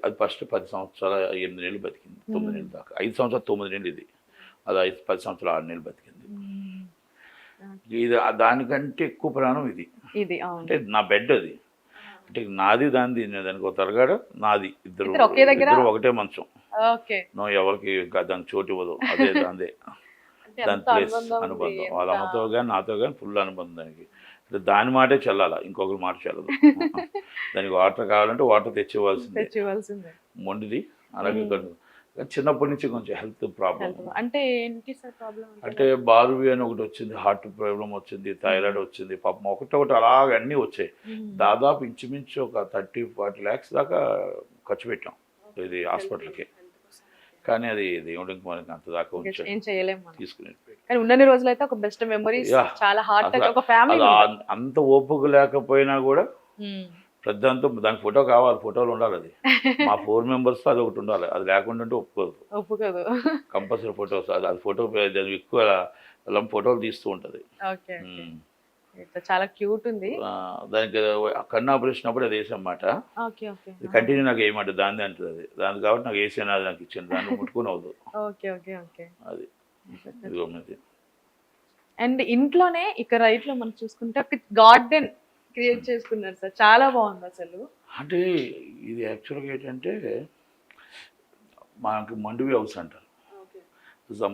అది ఫస్ట్ 10 సంవత్సరాలు 8 నెలలు బతికింది, 9 నెలలు దాకా. 5 సంవత్సరాలు 9 నెలలు ఇది. అది 10 సంవత్సరాలు 6 నెలలు బతికింది. ఇది దానికంటే ఎక్కువ ప్రాణం ఇది. అంటే నా బెడ్ అది, అంటే నాది దానిది. దానికి ఒక తరగాడ నాది, ఇద్దరు ఒకటే మంచం. నువ్వు ఎవరికి దానికి చోటు ఇవ్వదు. అదే దాందే దాని ప్లేస్ అనుబంధం. వాళ్ళ అమ్మతో కానీ నాతో కానీ ఫుల్ అనుబంధం దానికి. దాని మాటే చల్లాలా, ఇంకొకరి మాట చల్లదు. దానికి వాటర్ కావాలంటే వాటర్ తెచ్చివ్వాల్సిందే. మొండిది అలాగే. చిన్నప్పటి నుంచి కొంచెం హెల్త్ ప్రాబ్లం. అంటే ఏంటి సార్ ప్రాబ్లం? అంటే బారువి అని ఒకటి వచ్చింది, హార్ట్ ప్రాబ్లం వచ్చింది, థైరాయిడ్ వచ్చింది. పాపం ఒకటి అలాగ అన్నీ వచ్చాయి. దాదాపు ఇంచుమించు ఒక 30-40 lakhs దాకా ఖర్చు పెట్టాం ఇది హాస్పిటల్కి. కానీ అది దేవుడికి మనకి అంత దాకా తీసుకుని ఉన్నన్ని రోజులు అయితే ఒక బెస్ట్ మెమరీస్. చాలా హార్ట్ ఒక ఫ్యామిలీ. అంత ఓపిక లేకపోయినా కూడా పెద్దంతా దానికి ఫోటో కావాలి, ఫోటోలు ఉండాలి. అది మా 4 members అది ఒకటి ఉండాలి. అది లేకుండా అంటే ఒప్పుకోదు. Compulsory photos. అది ఫోటో ఎక్కువ ఫోటోలు తీస్తూ ఉంటది. చాలా క్యూట్ ఉంది. దానికి కన్ను ఆపరేషన్ అప్పుడు అది వేసన్నమాట. కంటిన్యూ నాకు వేయమంటే దాన్ని అంటుంది అది. దాని కాబట్టి నాకు వేసాను, అది నాకు ఇచ్చింది. దాన్ని ముట్టుకుని అవుతుంది అది. అండ్ ఇంట్లోనే ఇక్కడ రైట్ లో మనం చూసుకుంటే గార్డెన్ క్రియేట్ చేసుకున్నారు సార్, చాలా బాగుంది అసలు. అంటే ఇది యాక్చువల్గా ఏంటంటే మనకి మండువి హౌస్ అంటారు.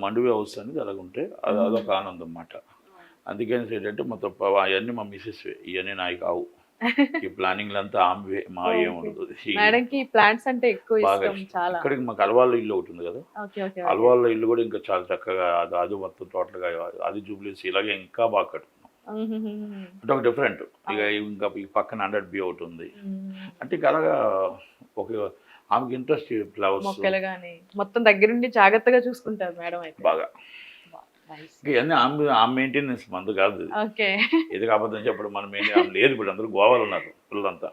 మండువి హౌస్ అనేది అలాగుంటే అదొక ఆనందం అన్నమాట. అందుకని ఏంటంటే మొత్తం అవన్నీ మా మిస్సెస్, ఇవన్నీ నాయి కావు. ఈ ప్లానింగ్ అంతా ఆమె, మా ఏముండదు. ప్లాంట్స్ అంటే ఎక్కువ ఇష్టం చాలా. ఇక్కడికి మాకు అలవాళ్ళ ఇల్లు ఒకటి ఉంది కదా, అలవాళ్ళ ఇల్లు కూడా ఇంకా చాలా చక్కగా అది మొత్తం టోటల్గా అది జూబ్లీస్ ఇలాగే ఇంకా బాగా కట్టుకున్నాం. అంటే ఒక డిఫరెంట్. ఇంకా ఈ పక్కన 100B ఒకటి ఉంది. అంటే ఇంకా అలాగా ఒక ఆమెకి ఇంట్రెస్ట్ ఫ్లవర్స్ మొత్తం దగ్గరుండి జాగ్రత్తగా చూసుకుంటారు మేడం అయితే బాగా. ఇవన్నీ ఆమె మెయింటెనెన్స్ మందు కాదు. ఇది కాకపోతే చెప్పడం మనం మెయింటైన్ లేదు. ఇప్పుడు అందరూ గోవాలో ఉన్నారు పిల్లలంతా.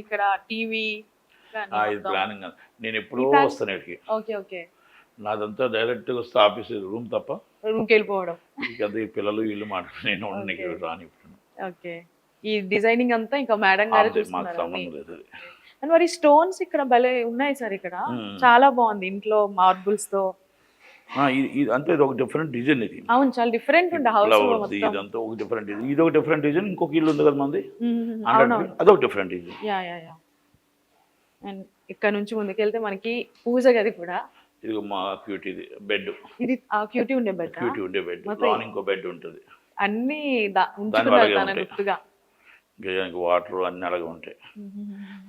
ఇక్కడ టీవీ ఇది ప్లానింగ్. నేను ఎప్పుడో వస్తాను ఇక్కడికి. నాదంతా డైరెక్ట్గా వస్తే ఆఫీస్ రూమ్ తప్ప రూమ్కి వెళ్ళిపోవడం. అది పిల్లలు వీళ్ళు మాట నేను రాని. ఈ డిజైనింగ్ అంతా ఇంకా మేడం గారు మాకు సంబంధం లేదు. అండ్ మరి స్టోన్స్ ఇక్కడ భలే ఉన్నాయి సార్. ఇక్కడ చాలా బాగుంది. ఇంట్లో మార్బుల్స్ తో అంటే ఇది ఒక డిఫరెంట్ డిజైన్. ఇది అవును, చాలా డిఫరెంట్ ఉంది. హౌస్ ఇదంతా ఒక డిఫరెంట్ డిజైన్. ఇది ఒక డిఫరెంట్ డిజైన్. ఇంకొక ఇల్లు ఉంది కదా మంది, అదొక డిఫరెంట్ డిజైన్. అండ్ ఇక్కడ నుంచి ముందుకెళ్తే మనకి పూజ గది కూడా. ఇది మా క్యూటీ బెడ్. ఇది క్యూటీ ఉండే బెడ్. క్యూటీ ఉండే బెడ్. లోన్ ఇంకో బెడ్ ఉంటుంది. అన్ని వాటర్ అన్ని అలాగే ఉంటాయి.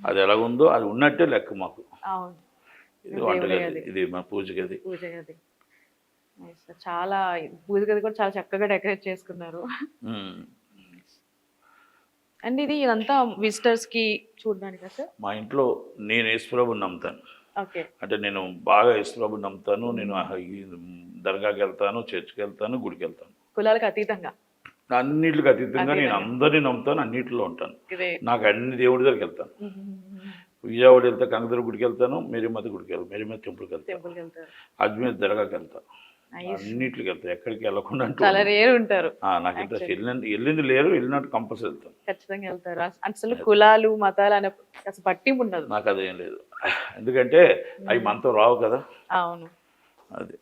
అది ఎలాగుందో అది ఉన్నట్టే లెక్క మాకు. ఇది వంటగది, ఇది మా పూజ గది. చాలా పూజ గది కూడా చాలా చక్కగా డెకరేట్ చేసుకున్నారు. అండ్ ఇది ఇదంతా విజిటర్స్ కి చూడడానికి సార్. మా ఇంట్లో నేను యేసుప్రభుని నమ్ముతాను. అంటే నేను బాగా యేసుప్రభుని నమ్ముతాను. నేను దర్గాకి వెళ్తాను, చర్చికి వెళ్తాను, గుడికి వెళ్తాను. కులాలకు అతీతంగా, అన్నిటికి అతీతంగా నేను అందరినీ నమ్ముతాను, అన్నిటిలో ఉంటాను. నాకు అన్ని దేవుడి దగ్గరికి వెళ్తాను. విజయవాడ వెళ్తే కనకదుర్గ గుడికి వెళ్తాను, మేరీమత గుడికి వెళ్తాను, మేరీమత టెంపుల్కి వెళ్తాను, అజ్మీర్ దర్గాకి వెళ్తాను, అన్నిటికి వెళ్తాను. ఎక్కడికి వెళ్ళకుండా ఉంటారు. నాకు ఇంట్రెస్ట్. వెళ్ళింది లేరు, వెళ్ళినట్టు కంపల్సరీ వెళ్తాను. ఖచ్చితంగా వెళ్తారు. అసలు కులాలు మతాలు అనే పట్టింపు ఉండదు నాకు. అదేం లేదు. ఎందుకంటే అవి మనతో రావు కదా. అవును. అది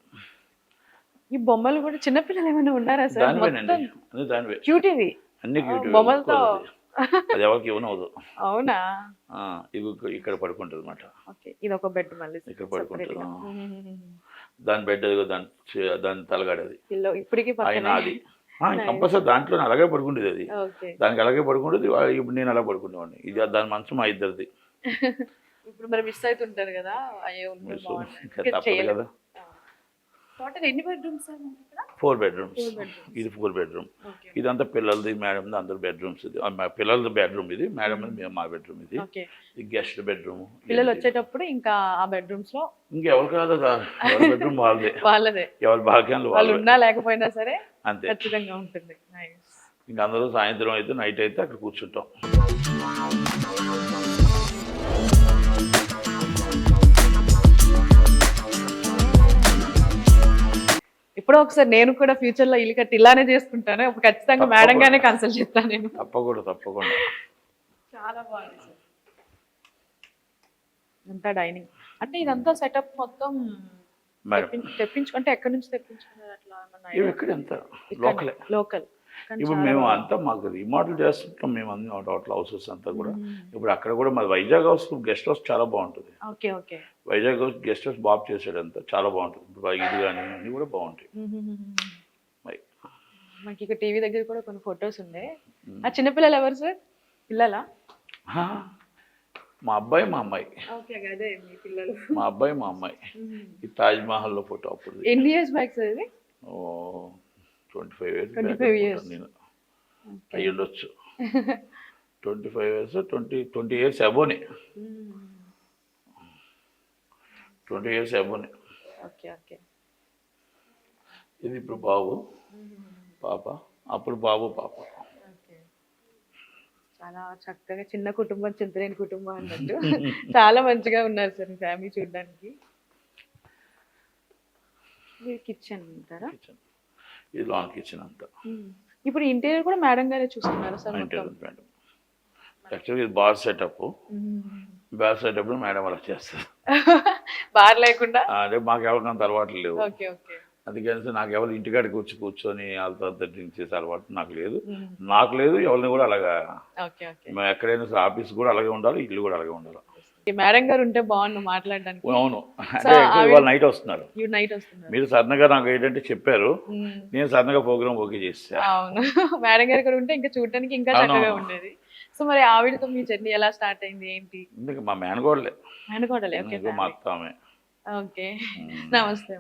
ఈ బొమ్మలు కూడా చిన్నపిల్లలు ఏమైనా ఉన్నారా సార్? దానివేనండి, అన్ని దానివే, క్యూటీవి అన్ని క్యూట్ బొమ్మలతో. అది ఎవరికి ఇవ్వనవదు. అవునా? ఇవి ఇక్కడ పడుకుంటుంది అనమాట. ఓకే, ఇది ఒక బెడ్ మళ్ళీ ఇక్కడ పడుకుంటుంది. separate గా. దాని బెడ్ అదిగో, దాని తలగాడది పిల్లో ఇప్పటికీ ఆయన పక్కనే. అది కంపల్సరీ దాంట్లో అలాగే పడుకుంటుంది అది. ఓకే. దానికి అలాగే పడుకుంటుంది. ఇప్పుడు నేను అలా పడుకునేవాడిని. ఇది దాని మంచం మా ఇద్దరిది. ఇప్పుడు మరి మిస్ అవుతుంటారు కదా, అయ్యో ఉంటే సో బాగుండు. ఇంకా ఇంకా తప్పదు చేయలేం. కదా. టోటల్ ఎన్ని బెడ్రూమ్స్ సార్ మనకి ఇక్కడ? 4 bedrooms. 4 bedrooms. ఇది 4 bedroom. ఓకే. ఇదంతా పిల్లలది, మేడంది, అందరు బెడ్రూమ్స్. ఇది మా పిల్లలది బెడ్రూమ్, ఇది మేడం మా బెడ్రూమ్. ఇది ఓకే. ఇది గెస్ట్ బెడ్రూమ్. పిల్లలు వచ్చేటప్పుడు ఇంకా ఆ బెడ్రూమ్స్ లో ఇంకెవరు కాదు, ఎవరి బెడ్రూమ్ వాళ్ళదే, వాళ్ళదే, ఎవరి భాగ్యాలు వాళ్ళు వాళ్ళే. ఉన్నా లేకపోయినా సరే అంతే. ఖచ్చితంగా ఉంటుంది. నైస్. ఇంకా అందరూ సాయంత్రం అయితే, నైట్ అయితే అక్కడ కూర్చుంటాం. ఇప్పుడు ఒకసారి నేను కూడా ఫ్యూచర్ లో ఇల్లు కట్టి ఇలానే చేసుకుంటాను. అప్పుడు ఖచ్చితంగా మేడం గానే కన్సల్ట్ చేస్తాను నేను. తప్పకుండా. చాలా బాగుంది సార్. అంతా డైనింగ్ అంటే ఇదంతా సెటప్ మొత్తం మేడం తెప్పించుకుంటే ఎక్కడి నుంచి తెప్పించుకున్నారు అట్లా ఏమన్నా ఇవి idea? ఎక్కడ ఎంత ఇక్కడ లోకలే. లోకల్. ఇప్పుడు మేము అంతా మాకు రీమోడల్ చేస్తుంటాం, మేము అన్ని అవుట్ హౌసెస్ అంతా కూడా. ఇప్పుడు అక్కడ కూడా మాది వైజాగ్ హౌస్, గెస్ట్ హౌస్ చాలా బాగుంటుంది. Okay okay. Vizag house guest house Babu చేసాడు, అంతా చాలా బాగుంటుంది. ఇప్పుడు ఇది కానీ అన్నీ కూడా బాగుంటాయి. మరి మనకి ఇక్కడ టీవీ దగ్గర కూడా కొన్ని ఫొటోస్ ఉండే. ఆ చిన్నపిల్లలు ఎవరు సార్? పిల్లలా? మా అబ్బాయి మా అమ్మాయి. ఓకే, అదే మీ పిల్లలు. మా అబ్బాయి మా అమ్మాయి. ఈ తాజ్ మహల్లో ఫోటో అప్పుడు. ఎన్ని ఇయర్స్ బ్యాక్ సార్ ఇది? 25 years. 25 years. నేను అయ్యి ఉండొచ్చు. 25 years, 20 years అబోనే. 20 years అబోనే. Okay okay. ఇది ఇప్పుడు బాబు పాప, అప్పుడు బాబు పాప. ఓకే. చాలా చక్కగా, చిన్న కుటుంబం చింతలేని కుటుంబం అన్నట్టు చాలా మంచిగా ఉన్నారు సార్ మీ ఫ్యామిలీ చూడడానికి. కిచెన్ అంటారా? కిచెన్, ఇది లాన్ కిచెన్ అంతా. ఇప్పుడు ఇంటీరియర్ కూడా మేడం గారే చూసుకున్నారా సార్ మొత్తం? మేడం యాక్చువల్గా ఇది bar setup. Bar setup madam అలా చేస్తారు. బార్ లేకుండా? అంటే మాకు ఎవరికంత అలవాట్లు లేవు. Okay okay. అందుకని నాకు ఎవరు ఇంటికాడికి కూర్చొని వాళ్ళతో డ్రింక్ చేసే అలవాటు నాకు లేదు. ఎవరిని కూడా అలాగా. Okay okay. మేము ఎక్కడైనా ఆఫీస్ కూడా అలాగే ఉండాలి, ఇల్లు కూడా అలాగే ఉండాలి. మేడం గారు ఉంటే బాగుండు మాట్లాడడానికి. అవును, అంటే ఇవాళ నైట్ వస్తున్నారు. నైట్ వస్తున్నారు. మీరు సడన్గా నాకు ఏంటంటే చెప్పారు, నేను సడన్గా ప్రోగ్రామ్ ఓకే చేసా. అవును, మేడం గారు కూడా ఉంటే ఇంకా చూడడానికి ఇంకా చక్కగా ఉండేది. సో మరి ఆవిడతో మీ జర్నీ ఎలా స్టార్ట్ అయింది ఏంటి? ఎందుకు మా మేనగోడలే. మేనగోడలే? ఓకే. మా అత్త ఆమె. ఓకే, నమస్తే.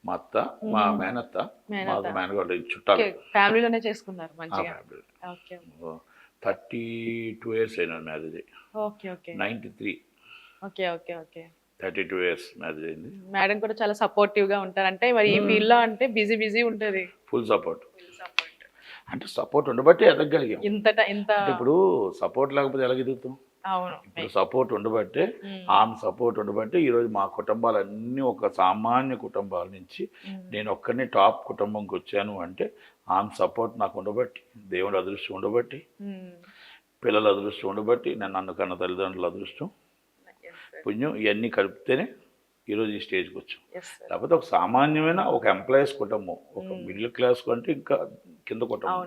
మా అత్త, మా మేనత్త, మాకు మేనగోడ చుట్టాలు. ఫ్యామిలీలోనే చేసుకున్నారు మంచిగా. 32 years అయినా marriage. Okay okay. 93. Okay okay okay. 32 years marriage అయింది. మేడం కూడా చాలా సపోర్టివ్ గా ఉంటారు. అంటే మరి ఈ ఫీల్డ్ లో అంటే బిజీ ఉంటది. Full support. అంటే సపోర్ట్ ఉండబట్టి ఎదగలిగాం. ఇంత ఇప్పుడు సపోర్ట్ లేకపోతే ఎలా ఎదుగుతాం? అవును, ఇప్పుడు సపోర్ట్ ఉండబట్టే, ఆమె సపోర్ట్ ఉండబట్టే ఈరోజు మా కుటుంబాలన్నీ ఒక సామాన్య కుటుంబాల నుంచి నేను ఒక్కరిని టాప్ కుటుంబంకి వచ్చాను అంటే ఆమె సపోర్ట్ నాకు ఉండబట్టి, దేవుడు అదృష్టం ఉండబట్టి, పిల్లల అదృష్టం ఉండబట్టి, నన్ను కన్న తల్లిదండ్రుల అదృష్టం, పుణ్యం, ఇవన్నీ కలిపితేనే ఈరోజు ఈ స్టేజ్కి వచ్చాం. లేకపోతే ఒక సామాన్యమైన ఒక ఎంప్లాయీస్ కుటుంబం, ఒక మిడిల్ క్లాస్ కంటే ఇంకా కింద కుటుంబం,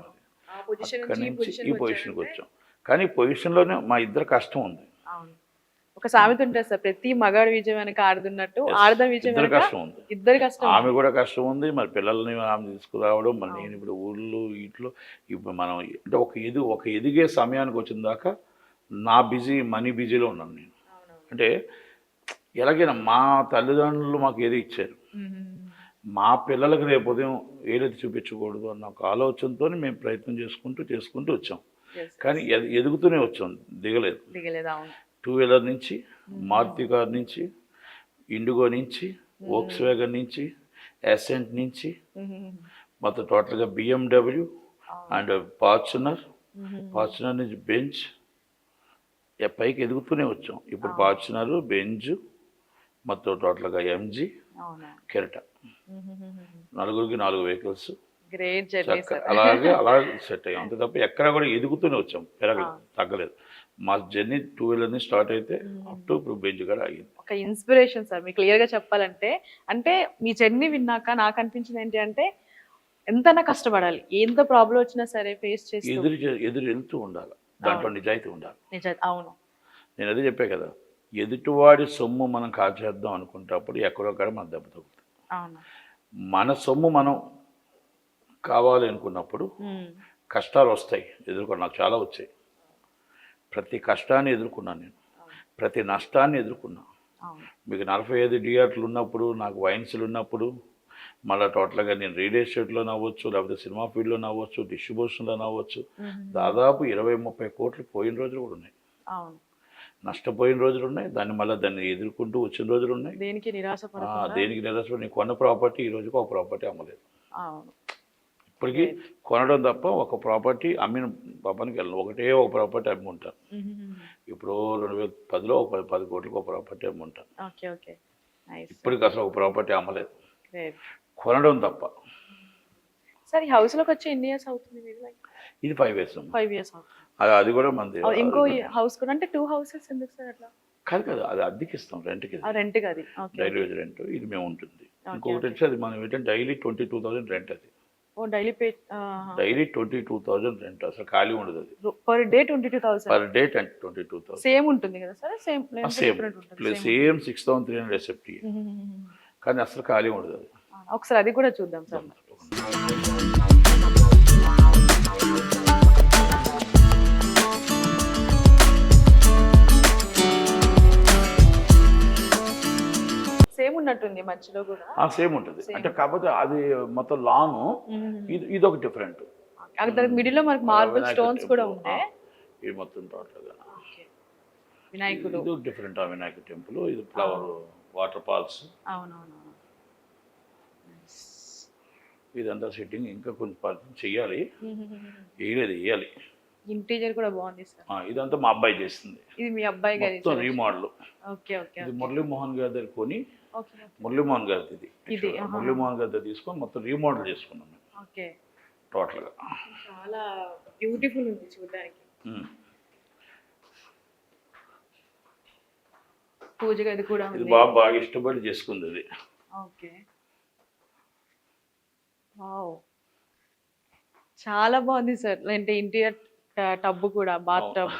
అక్కడి నుంచి ఈ పొజిషన్కి వచ్చాం. కానీ ఈ పొజిషన్లోనే మా ఇద్దరు కష్టం ఉంది. ఒక సామెత ఉంటుంది సార్, ప్రతి మగాడు విజయం వెనక ఆడుతున్నట్టు ఆడద విజయం ఇద్దరు కష్టం ఉంది. ఇద్దరు కష్టం. ఆమె కూడా కష్టం ఉంది, మరి పిల్లల్ని ఆమె తీసుకురావడం, మరి నేను ఇప్పుడు ఊళ్ళో ఇట్లో ఇప్పుడు మనం అంటే ఒక ఎదిగే సమయానికి వచ్చిన దాకా నా మనీ బిజీలో ఉన్నాను నేను. అంటే ఎలాగైనా మా తల్లిదండ్రులు మాకు ఏదో ఇచ్చారు, మా పిల్లలకు రేపు ఉదయం ఏదైతే చూపించకూడదు అన్న ఒక ఆలోచనతో మేము ప్రయత్నం చేసుకుంటూ వచ్చాం. కానీ ఎదుగుతూనే వచ్చాం, దిగలేదు. 2 wheeler నుంచి, మారుతి కార్ నుంచి, ఇండిగో నుంచి, వోక్స్ వ్యాగన్ నుంచి, ఎసెంట్ నుంచి, మొత్తం టోటల్గా BMW అండ్ ఫార్చునర్ నుంచి బెంజ్, పైకి ఎదుగుతూనే వచ్చాం. ఇప్పుడు ఫార్చునర్, బెంజ్, మొత్తం టోటల్గా MG, కెరటా, 4 వెహికల్స్. అలాగే సెట్ అయ్యాం. అంతే తప్ప ఎక్కడ కూడా ఎదుగుతూనే వచ్చాం, పెరగలేదు, తగ్గలేదు. మా జర్నీ 2 వీలర్ నుంచి స్టార్ట్ అయితే అప్ టు ఇప్పుడు బెంచ్ కూడా ఆగింది. ఒక ఇన్స్పిరేషన్ సార్. మీకు క్లియర్గా చెప్పాలంటే, అంటే మీ జర్నీ విన్నాక నాకు అనిపించింది ఏంటి అంటే, ఎంతైనా కష్టపడాలి, ఎంత ప్రాబ్లం వచ్చినా సరే ఫేస్ చేస్తూ ఎదురు వెళ్తూ ఉండాలి, దాంట్లో నిజాయితీ ఉండాలి. నిజం. అవును. నేను అదే చెప్పే కదా, ఎదుటివాడి సొమ్ము మనం కాల్చేద్దాం అనుకుంటప్పుడు ఎక్కడొక్కడ మన దెబ్బ తగ్గుతుంది. అవును. మన సొమ్ము మనం కావాలి అనుకున్నప్పుడు కష్టాలు వస్తాయి, ఎదుర్కొన్నా. నాకు చాలా వచ్చాయి. ప్రతి కష్టాన్ని ఎదుర్కొన్నాను నేను, ప్రతి నష్టాన్ని ఎదుర్కొన్నా. మీకు 45 థియేటర్లు ఉన్నప్పుడు, నాకు వైన్స్లు ఉన్నప్పుడు, మళ్ళీ టోటల్గా నేను రియల్ ఎస్టేట్లో నవ్వచ్చు, లేకపోతే సినిమా ఫీల్డ్లో నవ్వచ్చు, డిస్ట్రిబ్యూషన్లో నవ్వచ్చు, దాదాపు 20-30 కోట్లు పోయిన రోజులు కూడా ఉన్నాయి. నష్టపోయిన రోజులు ఉన్నాయి, దాన్ని ఎదుర్కొంటూ వచ్చిన రోజులు ఉన్నాయి. దేనికి నిరాశపడి నేను కొన్న ప్రాపర్టీ ఈ రోజుకి ఒక ప్రాపర్టీ అమ్మలేదు. ఇప్పటికీ కొనడం తప్ప ఒక ప్రాపర్టీ అమ్మిన పాపానికి వెళ్ళను. ఒక ప్రాపర్టీ అమ్మి ఉంటాను. ఇప్పుడు 2010లో 10 కోట్లకు ఒక ప్రాపర్టీ అమ్మి ఉంటాను. ఇప్పటికి అసలు ఒక ప్రాపర్టీ అమ్మలేదు, కొనడం తప్ప. సార్ ఈ హౌస్లోకి వచ్చి ఎన్ని ఇయర్స్ అవుతుంది? ఇది 5 years. 5 years అవుతుంది. అది కూడా మంది. ఇంకో హౌస్ కూడా అంటే 2 houses ఎందుకు సార్ అట్లా? కాదు, అది అద్దెకి ఇస్తాం, రెంట్కి. అది డైలీ రెంట్ ఇది మేము ఉంటుంది. ఇంకొకటి వచ్చి అది మనం ఏంటంటే డైలీ 22,000 రెంట్. అది డైలీ 22,000 రెంట్. అసలు ఖాళీ ఉండదు. అది per day 22,000. Per day 22,000. Same ఉంటుంది కదా సార్? Same 6,300 SFT. కానీ అసలు ఖాళీ ఉండదు అది. ఒకసారి అది కూడా చూద్దాం సార్. సేమ్ ఉన్నట్టుంది మధ్యలో కూడా. సేమ్ ఉంటుంది అంటే, కాకపోతే అది మొత్తం లాంగ్, ఇది ఒక డిఫరెంట్. మిడిల్ లో మనకి మార్బుల్ స్టోన్స్ కూడా ఉంటాయి. ఇది మొత్తం టోటల్గా వినాయకుడు. ఇది డిఫరెంట్. ఆ వినాయకుడు టెంపుల్, ఇది ఫ్లవర్ వాటర్ ఫాల్స్. అవునవును. ఇదంతా సెట్టింగ్ ఇంకా కొంచెం చెయ్యాలి, వేయాలి. ఇంటీరియర్ కూడా బాగుంది సార్. ఇదంతా మా అబ్బాయి చేస్తుంది. ఇది మీ అబ్బాయి గారి రీమోడల్. ఇది మురళీమోహన్ గారి దగ్గర కొని, మురళీమోహన్ గారిది ఇది. మురళీమోహన్ గారి దగ్గర తీసుకొని మొత్తం రీమోడల్ చేసుకున్నాం మేము టోటల్గా. చాలా బ్యూటిఫుల్ ఉంది చూడడానికి. పూజ గది కూడా ఇది బాగా ఇష్టపడి చేసుకుంది అది. చాలా బాగుంది సార్. అంటే ఇంటీరియర్ టబ్ కూడా, బాత్ టబ్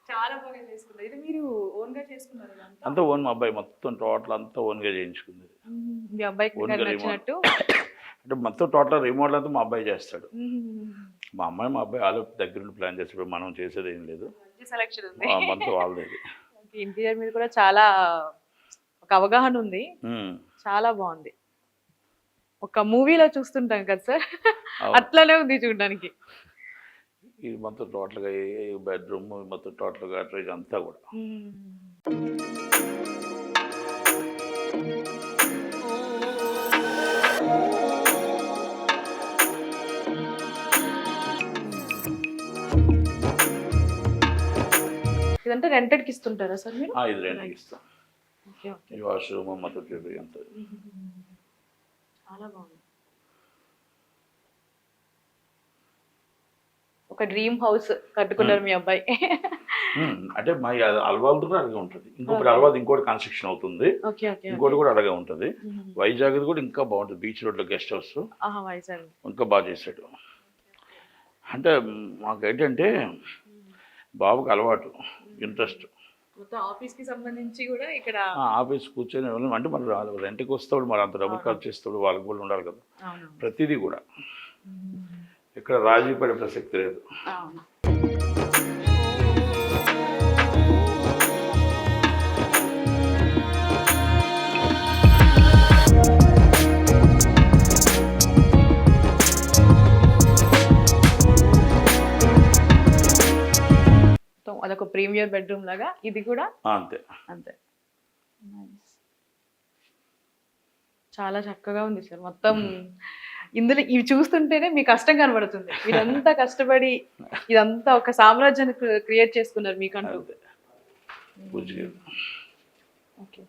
చాలా బాగా చేసుకున్నారు. ఇది మీరు ఓన్ గా చేసుకున్నారు? అంతా ఓన్. మా అబ్బాయి మొత్తం టోటల్ అంతా ఓన్ గా చేయించుకుంది. మీ అబ్బాయికి నచ్చినట్టు అంటే మొత్తం టోటల్ రిమోడల్ అంతా మా అబ్బాయి చేస్తాడు. మా అబ్బాయి వాళ్ళు దగ్గరుండి ప్లాన్ చేస్తాడు, మనం చేసేది ఏం లేదు. సెలెక్షన్ ఉంది మొత్తం వాళ్ళది. ఇంటీరియర్ మీద కూడా చాలా ఒక అవగాహన ఉంది. చాలా బాగుంది. ఒక మూవీలో చూస్తుంటాం కదా సార్, అట్లానే ఉంది చూడడానికి. ఇది మొత్తం టోటల్గా బెడ్రూమ్, మొత్తం టోటల్గా అట్రేజ్ అంతా కూడా. ఇదంతా రెంటెడ్కి ఇస్తుంటారా సార్ మీరు? ఇది రెంట్కి ఇస్తాం. ఈ వాష్రూమ్ మొత్తం అంతా చాలా బాగుంది. ఒక డ్రీమ్ హౌస్ కట్టుకున్నారు మీ అబ్బాయి. అంటే మా అల్వాల్ కూడా అలాగే ఉంటుంది. ఇంకొకటి అల్వాల్ ఇంకోటి కన్స్ట్రక్షన్ అవుతుంది, ఇంకోటి కూడా అలాగే ఉంటుంది. వైజాగ్ కూడా ఇంకా బాగుంటుంది. బీచ్ రోడ్ లో గెస్ట్ హౌస్ ఇంకా బాగా చేశాడు. అంటే మాకు ఏంటంటే బాబుకి అలవాటు, ఇంట్రెస్ట్. ఆఫీస్ కి సంబంధించి కూడా ఇక్కడ ఆఫీస్ కూర్చొని అంటే మరి రెంట్కి వస్తాడు, మరి అంత డబ్బులు ఖర్చు చేస్తాడు, వాళ్ళకి కూడా ఉండాలి కదా. ప్రతిదీ కూడా ఇక్కడ రాజీ పడే ప్రసక్తి లేదు. అదొక ప్రీమియర్ బెడ్రూమ్ లాగా, ఇది కూడా అంతే. చాలా చక్కగా ఉంది సార్. మొత్తం ఇందులో ఇవి చూస్తుంటేనే మీ కష్టం కనబడుతుంది. మీరంతా కష్టపడి ఇదంతా ఒక సామ్రాజ్యాన్ని క్రియేట్ చేసుకున్నారు మీకంటూ. ఓకే.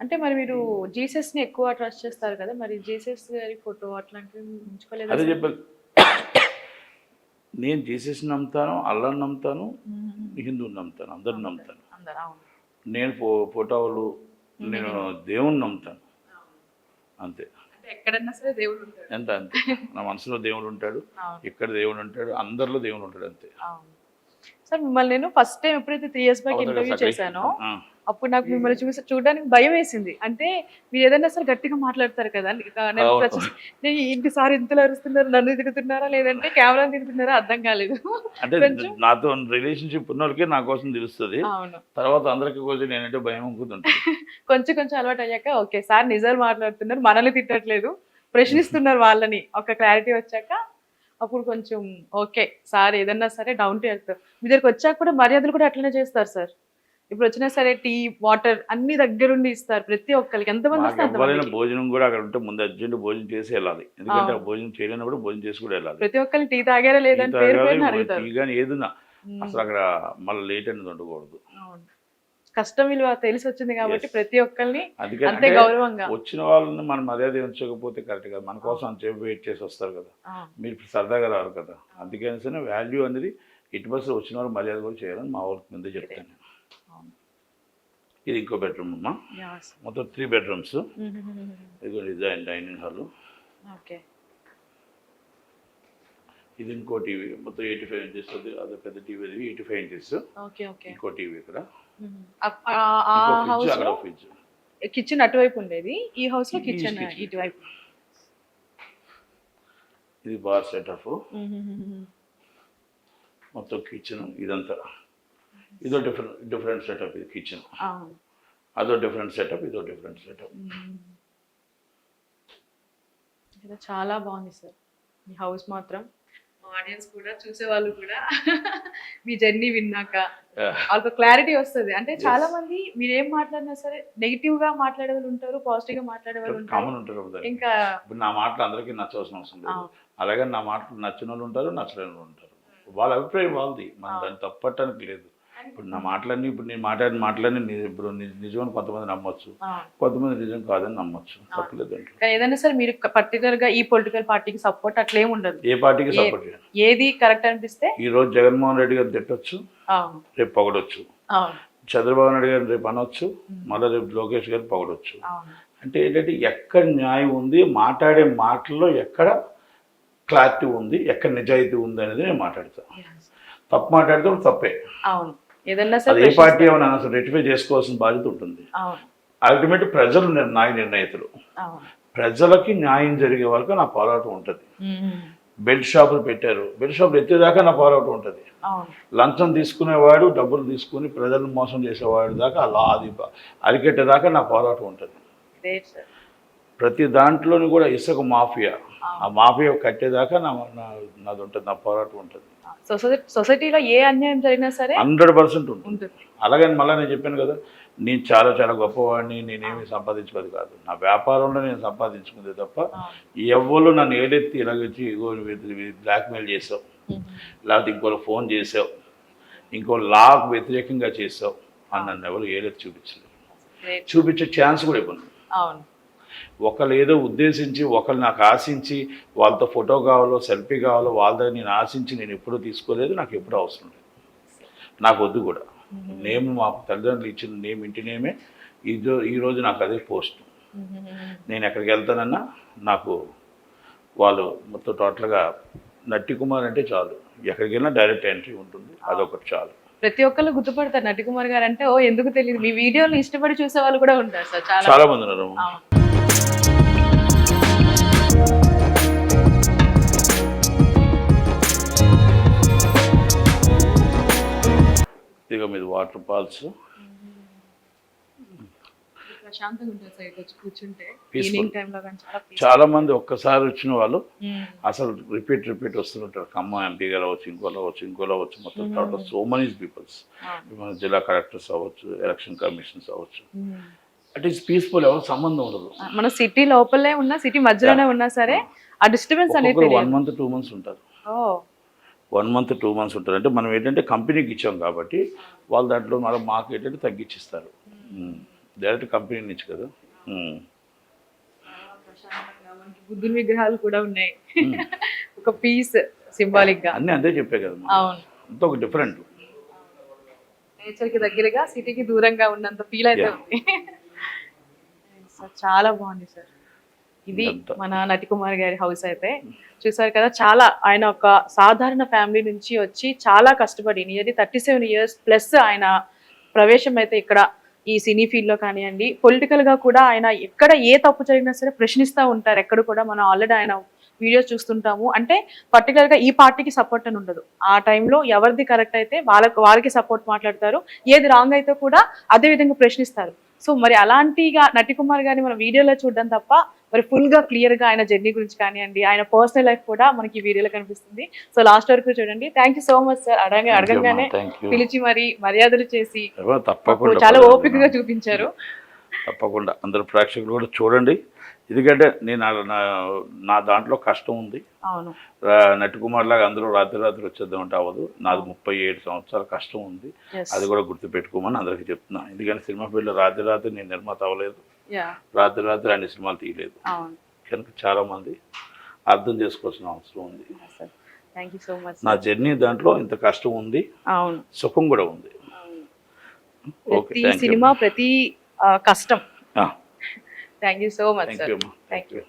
అంటే మరి మీరు జీసస్ ని ఎక్కువ ట్రస్ట్ చేస్తారు కదా, మరి జీసస్ గారి ఫోటో అట్లాంటివి ఉంచుకోలేదు? అదే చెప్పాను, నేను జీసస్ నమ్ముతాను, అల్లాని నమ్ముతాను, హిందువుని నమ్ముతాను, అందరిని నమ్ముతాను. అందరు అవును. నేను ఫోటోలు నేను దేవుని నమ్ముతాను అంతే. అంటే ఎక్కడన్నా సరే దేవుడు ఉంటాడు. ఎంత అంతే. నా మనసులో దేవుడు ఉంటాడు, అవును. ఇక్కడ దేవుడు ఉంటాడు, అందరిలో దేవుడు ఉంటాడు అంతే. అవును. సార్ మిమ్మల్ని నేను ఫస్ట్ టైం ఎప్పుడైతే 3 years బ్యాక్ ఇంటర్వ్యూ చేశానో అప్పుడు నాకు మిమ్మల్ని చూడడానికి భయం వేసింది. అంటే మీరు ఏదైనా సరే గట్టిగా మాట్లాడతారు కదా, నేను ఇంటి సార్ ఇంతలో అరుస్తున్నారు, నన్ను తిడుతున్నారా లేదంటే కెమెరా తిడుతున్నారా అర్థం కాలేదు. అంటే నాతో రిలేషన్షిప్ ఉన్న వాళ్ళకి నా కోసం తెలుస్తుంది, అవును. తర్వాత అందరికి కోసం నేనంటే భయం అనుకుంటుంటాను. కొంచెం అలవాటు అయ్యాక ఓకే సార్ నిజాలు మాట్లాడుతున్నారు, మనల్ని తిట్టట్లేదు, ప్రశ్నిస్తున్నారు వాళ్ళని, ఒక క్లారిటీ వచ్చాక అప్పుడు కొంచెం ఓకే సార్ ఏదన్నా సరే డౌన్ టు ఎర్త్. మీ దగ్గరికి వచ్చాక కూడా మర్యాదలు కూడా అట్లనే చేస్తారు సార్. ఇప్పుడు వచ్చినా సరే టీ వాటర్ అన్ని దగ్గరుండి ఇస్తారు ప్రతి ఒక్కరికి, ఎంతమంది వస్తే ఎవరైనా భోజనం కూడా అక్కడ ఉంటే ముందు అర్జెంట్ భోజనం చేసి వెళ్ళాలి, ఎందుకంటే భోజనం చేయలేనప్పుడు భోజనం చేసి కూడా వెళ్ళాలి. ప్రతి ఒక్కరిని టీ తాగారా లేదని పేరు పేరున అడుగుతారు. టీ కానీ ఏదన్నా అసలు అక్కడ మళ్ళీ లేట్ అనేది ఉండకూడదు. కష్టం విలువ తెలిసి వచ్చింది కాబట్టి ప్రతి ఒక్కరిని అంతే గౌరవంగా. వచ్చిన వాళ్ళని మనం మర్యాద ఉంచకపోతే కరెక్ట్ కదా, మన కోసం అంత వెయిట్ చేసి వస్తారు కదా, మీరు సరదాగా రారు కదా. అందుకని వాల్యూ అనేది ఇటు బస్సు వచ్చిన వాళ్ళు మర్యాద కూడా చేయాలని మా ఊరికి ముందే చెప్తాను. ఇది ఇంకో బెడ్రూమ్ అమ్మా, మొత్తం 3 bedrooms. ఇది డిజైన్ డైనింగ్ హాల్. ఇది ఇంకో టీవీ మొత్తం 85 inches, అదే పెద్ద టీవీ 85 inches. ఇంకో టీవీ ఇక్కడ, అక్కడ ఫ్రిడ్జ్. కిచెన్ అటువైపు ఉండేది, ఈ హౌస్ లో కిచెన్ ఇటువైపు. ఇది బార్ సెటప్, మొత్తం కిచెన్ ఇదంతా. ఇదో డిఫరెంట్ సెటప్, ఇది కిచెన్. అదో డిఫరెంట్ సెటప్, ఇదో డిఫరెంట్ సెటప్. చాలా బాగుంది సార్ మీ హౌస్ మాత్రం. ఆడియన్స్ కూడా చూసేవాళ్ళు కూడా మీ జర్నీ విన్నాక వాళ్ళకి క్లారిటీ వస్తుంది. అంటే చాలా మంది మీరేం మాట్లాడినా సరే నెగిటివ్ గా మాట్లాడే వాళ్ళు ఉంటారు, పాజిటివ్ గా మాట్లాడే వాళ్ళు ఉంటారు. ఇంకా నా మాటలు అందరికీ నచ్చవలసిన అవసరం లేదు, అలాగే నా మాటలు నచ్చిన వాళ్ళు ఉంటారు, నచ్చలేని వాళ్ళు ఉంటారు. వాళ్ళ అభిప్రాయం వాళ్ళది, మనం దాన్ని తప్పట్టడానికి లేదు. ఇప్పుడు నా మాటలన్నీ, ఇప్పుడు నేను మాట్లాడిన మాటలన్నీ ఇప్పుడు నిజమని కొంతమంది నమ్మొచ్చు, కొంతమంది నిజం కాదని నమ్మొచ్చు, తప్పలేదు. ఏదైనా సరే మీరు పర్టికులర్ గా ఈ పొలిటికల్ పార్టీకి సపోర్ట్ అట్లేం ఉండదు, ఏ పార్టీకి సపోర్ట్ ఏది కరెక్ట్ అనిపిస్తే. ఈ రోజు జగన్మోహన్ రెడ్డి గారు తిట్టొచ్చు, రేపు పొగడొచ్చు, చంద్రబాబు నాయుడు గారు రేపు అనొచ్చు, మళ్ళీ రేపు లోకేష్ గారు పొగడొచ్చు. అంటే ఏంటంటే ఎక్కడ న్యాయం ఉంది, మాట్లాడే మాటల్లో ఎక్కడ క్లారిటీ ఉంది, ఎక్కడ నిజాయితీ ఉంది అనేది నేను మాట్లాడతాను. తప్పు మాట్లాడితే తప్పే. అది ఏ పార్టీ ఏమైనా అసలు రెక్టిఫై చేసుకోవాల్సిన బాధ్యత ఉంటుంది. అల్టిమేట్ ప్రజలు నిర్ణయితులు, ప్రజలకి న్యాయం జరిగే వరకు నా పోరాటం ఉంటుంది. బెల్ట్ షాపులు పెట్టారు, బెల్ట్ షాపులు ఎత్తేదాకా నా పోరాటం ఉంటుంది. లంచం తీసుకునేవాడు, డబ్బులు తీసుకుని ప్రజలను మోసం చేసేవాడు దాకా అది అరికెట్టేదాకా నా పోరాటం ఉంటుంది. ప్రతి దాంట్లోని కూడా ఇసుక మాఫియా, ఆ మాఫియా కట్టేదాకా నాది ఉంటుంది, నా పోరాటం ఉంటుంది. సొసైటీలో ఏ అన్యాయం జరిగినా సరే 100% ఉంటుంది. అలాగని మళ్ళీ నేను చెప్పాను కదా, నేను చాలా చాలా గొప్పవాడిని, నేనేమి సంపాదించుకోదు కాదు, నా వ్యాపారంలో నేను సంపాదించుకుందే తప్ప ఎవరు నన్ను ఏడెత్తి ఇలాగొచ్చి బ్లాక్మెయిల్ చేసావు, లేకపోతే ఇంకోళ్ళు ఫోన్ చేసావు, ఇంకో లాకు వ్యతిరేకంగా చేసావు అని నన్ను ఎవరు ఏడెత్తి చూపించలేదు, చూపించే ఛాన్స్ కూడా ఇవ్వను. ఒకళ్ళు ఏదో ఉద్దేశించి, ఒకళ్ళు నాకు ఆశించి వాళ్ళతో ఫోటో కావాలో సెల్ఫీ కావాలో వాళ్ళ దగ్గర నేను ఆశించి నేను ఎప్పుడూ తీసుకోలేదు, నాకు ఎప్పుడూ అవసరం లేదు, నాకు వద్దు కూడా. నేమ్ మా తల్లిదండ్రులు ఇచ్చిన నేమ్ ఇంటి నేమే, ఈరోజు నాకు అదే పోస్ట్. నేను ఎక్కడికి వెళ్తానన్నా నాకు వాళ్ళు మొత్తం టోటల్గా నట్టి కుమార్ అంటే చాలు, ఎక్కడికి వెళ్ళినా డైరెక్ట్ ఎంట్రీ ఉంటుంది, అదొకటి చాలు. ప్రతి ఒక్కళ్ళు గుర్తుపడతారు నట్టి కుమార్ గారు అంటే, ఓ ఎందుకు తెలియదు, మీ వీడియోలు ఇష్టపడి చూసే వాళ్ళు కూడా ఉంటారు సార్, చాలా మంది ఉన్నారు. ఇక మీద వాటర్ ఫాల్స్, చాలా మంది ఒక్కసారి వచ్చిన వాళ్ళు అసలు రిపీట్ వస్తుంటారు. ఖమ్మం ఎంపీ గారు అవ్వచ్చు, ఇంకోలో అవ్వచ్చు, మొత్తం టోటల్ సో మెనీ పీపుల్స్, జిల్లా కలెక్టర్స్ అవ్వచ్చు, ఎలక్షన్ కమిషన్స్ అవ్వచ్చు. అంటే ఇట్స్ పీస్ఫుల్, ఎవరు సంబంధం ఉండదు. మన సిటీ లోపలే ఉన్నా, సిటీ మధ్యలోనే ఉన్నా సరే ఆ డిస్టర్బెన్స్ అనేది 1 month 2 months ఉంటారు. 1 month 2 months ఉంటారు. అంటే మనం ఏంటంటే కంపెనీకి ఇచ్చాం కాబట్టి వాళ్ళు దాంట్లో మనం మాకు ఏంటంటే తగ్గించిస్తారు, డైరెక్ట్ కంపెనీ నుంచి కదా. బుద్ధుని విగ్రహాలు కూడా ఉన్నాయి, ఒక పీస్ సింబాలిక్ గా. అన్నీ అంతే చెప్పే కదా, అవును, అంత ఒక డిఫరెంట్. నేచర్ కి దగ్గరగా సిటీకి దూరంగా ఉన్నంత ఫీల్ అయితే ఉంది. సార్ చాలా బాగుంది సార్. ఇది మన నటికుమార్ గారి హౌస్ అయితే చూసారు కదా. చాలా ఆయన ఒక సాధారణ ఫ్యామిలీ నుంచి వచ్చి చాలా కష్టపడి నియర్లీ 37 years ప్లస్ ఆయన ప్రవేశం అయితే ఇక్కడ ఈ సినీ ఫీల్డ్ లో కానివ్వండి, పొలిటికల్ గా కూడా ఆయన ఎక్కడ ఏ తప్పు జరిగినా సరే ప్రశ్నిస్తూ ఉంటారు. ఎక్కడ కూడా మనం ఆల్రెడీ ఆయన వీడియోస్ చూస్తుంటాము. అంటే పర్టికులర్ గా ఈ పార్టీకి సపోర్ట్ అని ఉండదు. ఆ టైంలో ఎవరిది కరెక్ట్ అయితే వారికి సపోర్ట్ మాట్లాడతారు, ఏది రాంగ్ అయితే కూడా అదే విధంగా ప్రశ్నిస్తారు. సో మరి అలాంటిగా నటికుమార్ గారిని మన వీడియోలో చూడడం తప్ప మరి ఫుల్ గా క్లియర్ గా ఆయన జర్నీ గురించి కానివ్వండి, ఆయన పర్సనల్ లైఫ్ కూడా మనకి ఈ వీడియోలో కనిపిస్తుంది. సో లాస్ట్ వరకు చూడండి. Thank you so much sir. అడగంగానే పిలిచి మరి మర్యాదలు చేసి చాలా ఓపికగా చూపించారు. తప్పకుండా అందరు ప్రేక్షకులు కూడా చూడండి, ఎందుకంటే నేను నా దాంట్లో కష్టం ఉంది. అవును, నటికుమార్ లాగా అందరూ రాత్రి వచ్చేద్దామంటే అవ్వదు. నాది 37 సంవత్సరాల కష్టం ఉంది, అది కూడా గుర్తుపెట్టుకోమని అందరికీ చెప్తున్నాను. ఎందుకంటే సినిమా ఫీల్డ్లో రాత్రి నేను నిర్మాత అవ్వలేదు, రాత్రి అన్ని సినిమాలు తీయలేదు కనుక చాలా మంది అర్థం చేసుకోవాల్సిన అవసరం ఉంది. నా జర్నీ దాంట్లో ఇంత కష్టం ఉంది, సుఖం కూడా ఉంది. ప్రతి సినిమా ప్రతి కష్టం. Thank you so much. Thank you.